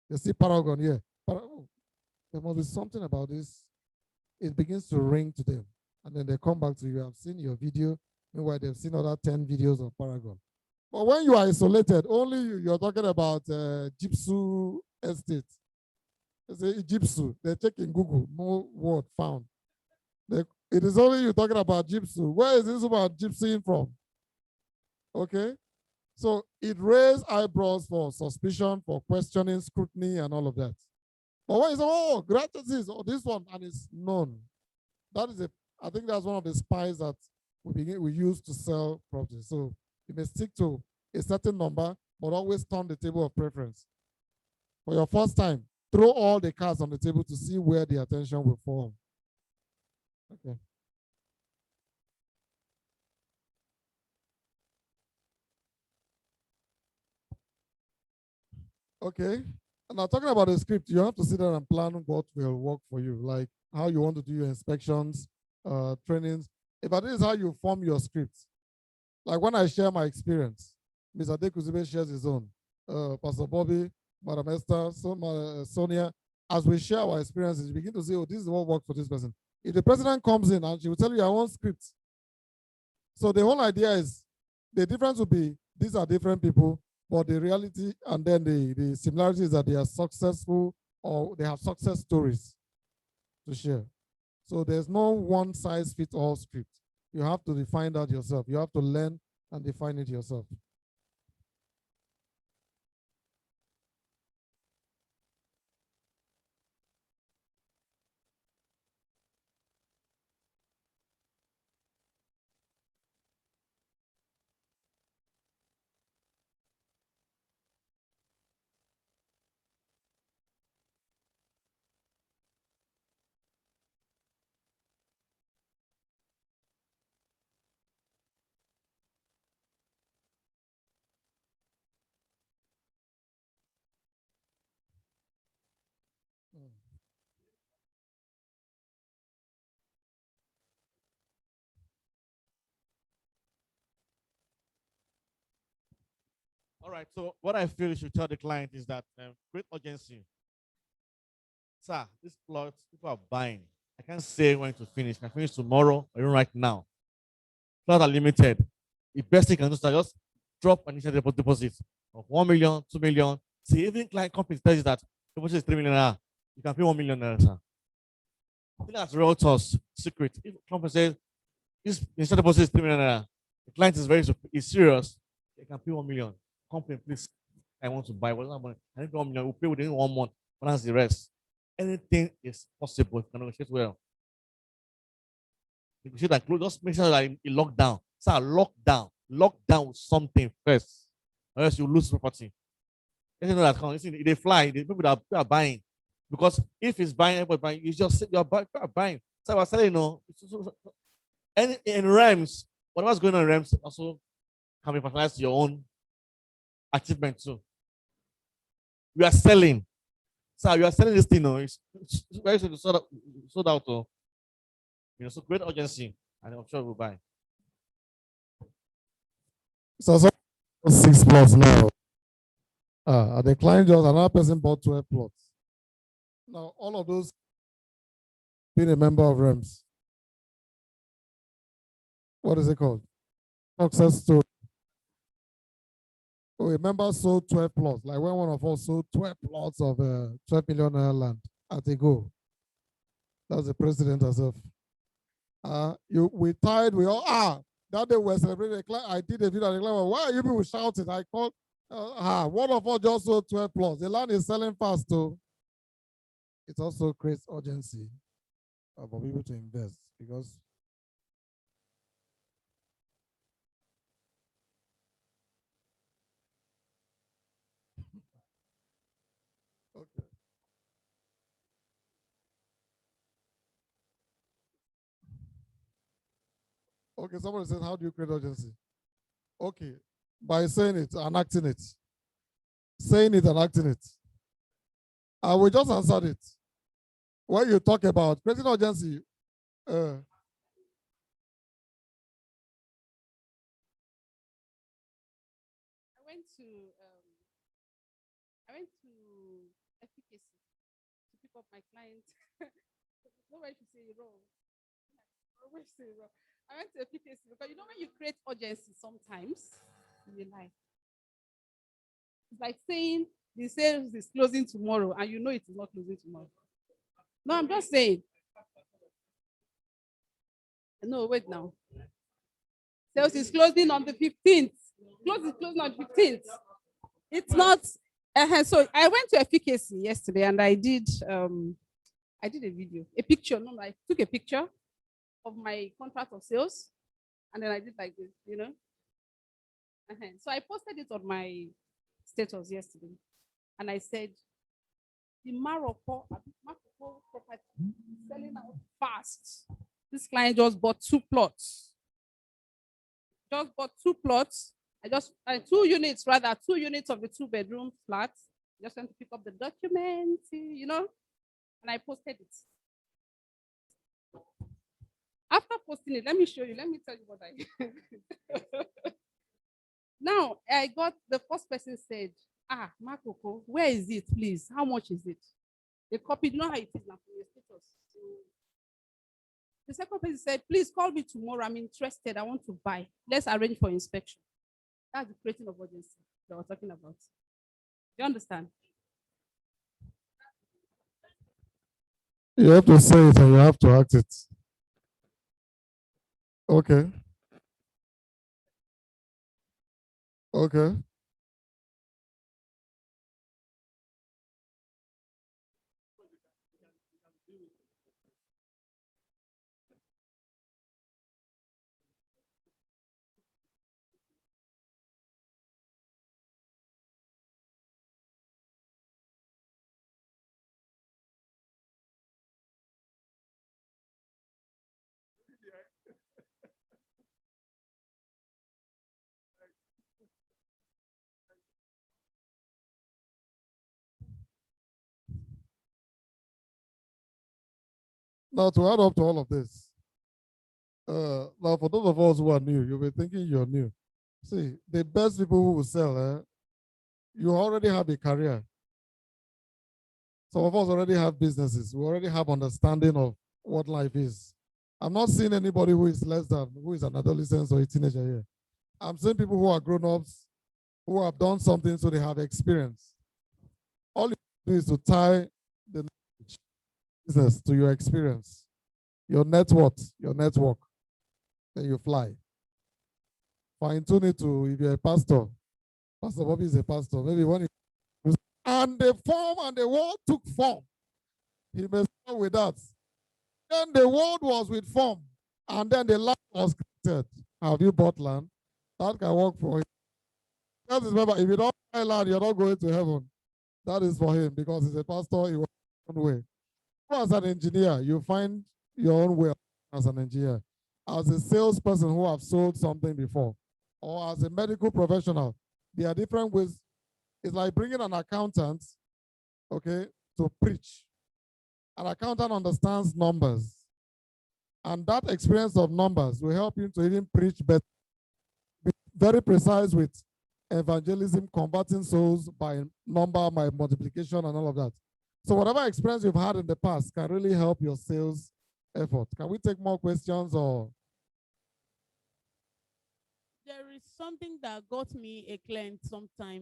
they see Paragon here. Oh, there must be something about this. It begins to ring to them. And then they come back to you. I've seen your video. Meanwhile, they've seen other 10 videos of Paragon. But when you are isolated, only you're talking about Gypsum Estate. They say Gypsum. They check in Google. No word found. It is only you talking about Gypsum. Where is this about Gypsum from? Okay. So it raised eyebrows for suspicion, for questioning, scrutiny, and all of that. But when you say, oh, gratuities, or this one, and it's known, that is I think that's one of the spies that we use to sell property. So you may stick to a certain number, but always turn the table of preference. For your first time, throw all the cards on the table to see where the attention will fall. Okay. Okay. Now talking about the script, you have to sit down and plan what will work for you, like how you want to do your inspections, trainings. If this is how you form your script, like when I share my experience, Mr. Dekuzube shares his own, Pastor Bobby, Madam Esther, Sonia, as we share our experiences, you begin to say, oh, this is what worked for this person. If the president comes in and she will tell you, I want scripts. So the whole idea is, the difference will be, these are different people, but the reality and then the similarity is that they are successful or they have success stories to share. So there's no one size fits all script. You have to define that yourself. You have to learn and define it yourself. All right. So what I feel you should tell the client is that great urgency. Sir, this plot, people are buying. I can't say when to finish. I can finish tomorrow or even right now. Plots are limited. The best thing you can do is just drop an initial deposit of 1 million, 2 million. See, even client companies tell you that deposit is 3 million naira. You can pay 1 million naira, sir. I think that's realtors secret. If company says this initial deposit is 3 million naira, the client is serious, they can pay 1 million. Company, please, I want to buy. What's that money? I need 1 million. We'll pay within 1 month. Balance the rest. Anything is possible if you can negotiate well. Negotiate that close. Just make sure that you lock down. Sir, lock down. Lock down with something first. Or else you lose property. You know that they fly, the people that are buying. Because if it's buying, everybody buying, you just you're buying. So I was telling and in realms, whatever's going on in realms also can be personalized to your own achievement too. We are selling. Sir, you are selling this thing. It's very soon to sold out. So great urgency, and I'm sure we'll buy. So 6 plots now. The client just another person bought 12 plots. Now all of those being a member of REMS. What is it called? Success story. Oh, a member sold 12 plots. Like when one of us sold 12 plots of 12 million land at a go. That's the president herself. We tied, we all that day we were celebrating. I did a video and the client, why are you people shouting? I called one of us just sold 12 plots. The land is selling fast too. It also creates urgency for people to invest because okay. Okay, somebody said, how do you create urgency? Okay, by saying it and acting it. Saying it and acting it. We just answered it. When you talk about creating urgency, I went to efficacy to pick up my client. Nobody should say wrong. Always say wrong. I went to efficacy because you know when you create urgency sometimes in your life, it's like saying the sales is closing tomorrow and you know it is not closing tomorrow. No, I'm just saying. No, wait now. Sales is closing on the 15th. Close is closing on 15th. It's not. So I went to efficacy yesterday and I did a video, a picture. No, I took a picture of my contract of sales, and then I did like this. So I posted it on my status yesterday, and I said, the Maroko property selling out fast. This client just bought 2 plots. Two units of the 2-bedroom flat. Just went to pick up the documents, and I posted it. After posting it, let me show you. Let me tell you what I Now, I got the first person said, Marco, where is it, please? How much is it? They copied, you know how it is now from your status. The second person said, please call me tomorrow. I'm interested. I want to buy. Let's arrange for inspection. That's the creating of urgency that we're talking about. Do you understand? You have to say it and you have to act it. Okay. Okay. Now, to add up to all of this, now for those of us who are new, you'll be thinking you're new. See, the best people who will sell, you already have a career. Some of us already have businesses. We already have understanding of what life is. I'm not seeing anybody who is who is an adolescent or a teenager here. I'm seeing people who are grown-ups, who have done something so they have experience. All you do is to tie the business to your experience, your network, then you fly. Fine tune it to, if you're a pastor, Pastor Bobby is a pastor, maybe when and the form and the word took form. He may start with that. Then the word was with form, and then the land was created. Have you bought land? That can work for him. Just remember, if you don't buy land, you're not going to heaven. That is for him because he's a pastor, he was his own way. As an engineer, you find your own way as an engineer. As a salesperson who have sold something before, or as a medical professional, There are different ways. It's like bringing an accountant, okay, to preach. An accountant understands numbers. And that experience of numbers will help you to even preach better. Be very precise with evangelism, converting souls by number, by multiplication, and all of that. So whatever experience you've had in the past can really help your sales effort. Can we take more questions or? There is something that got me a client sometime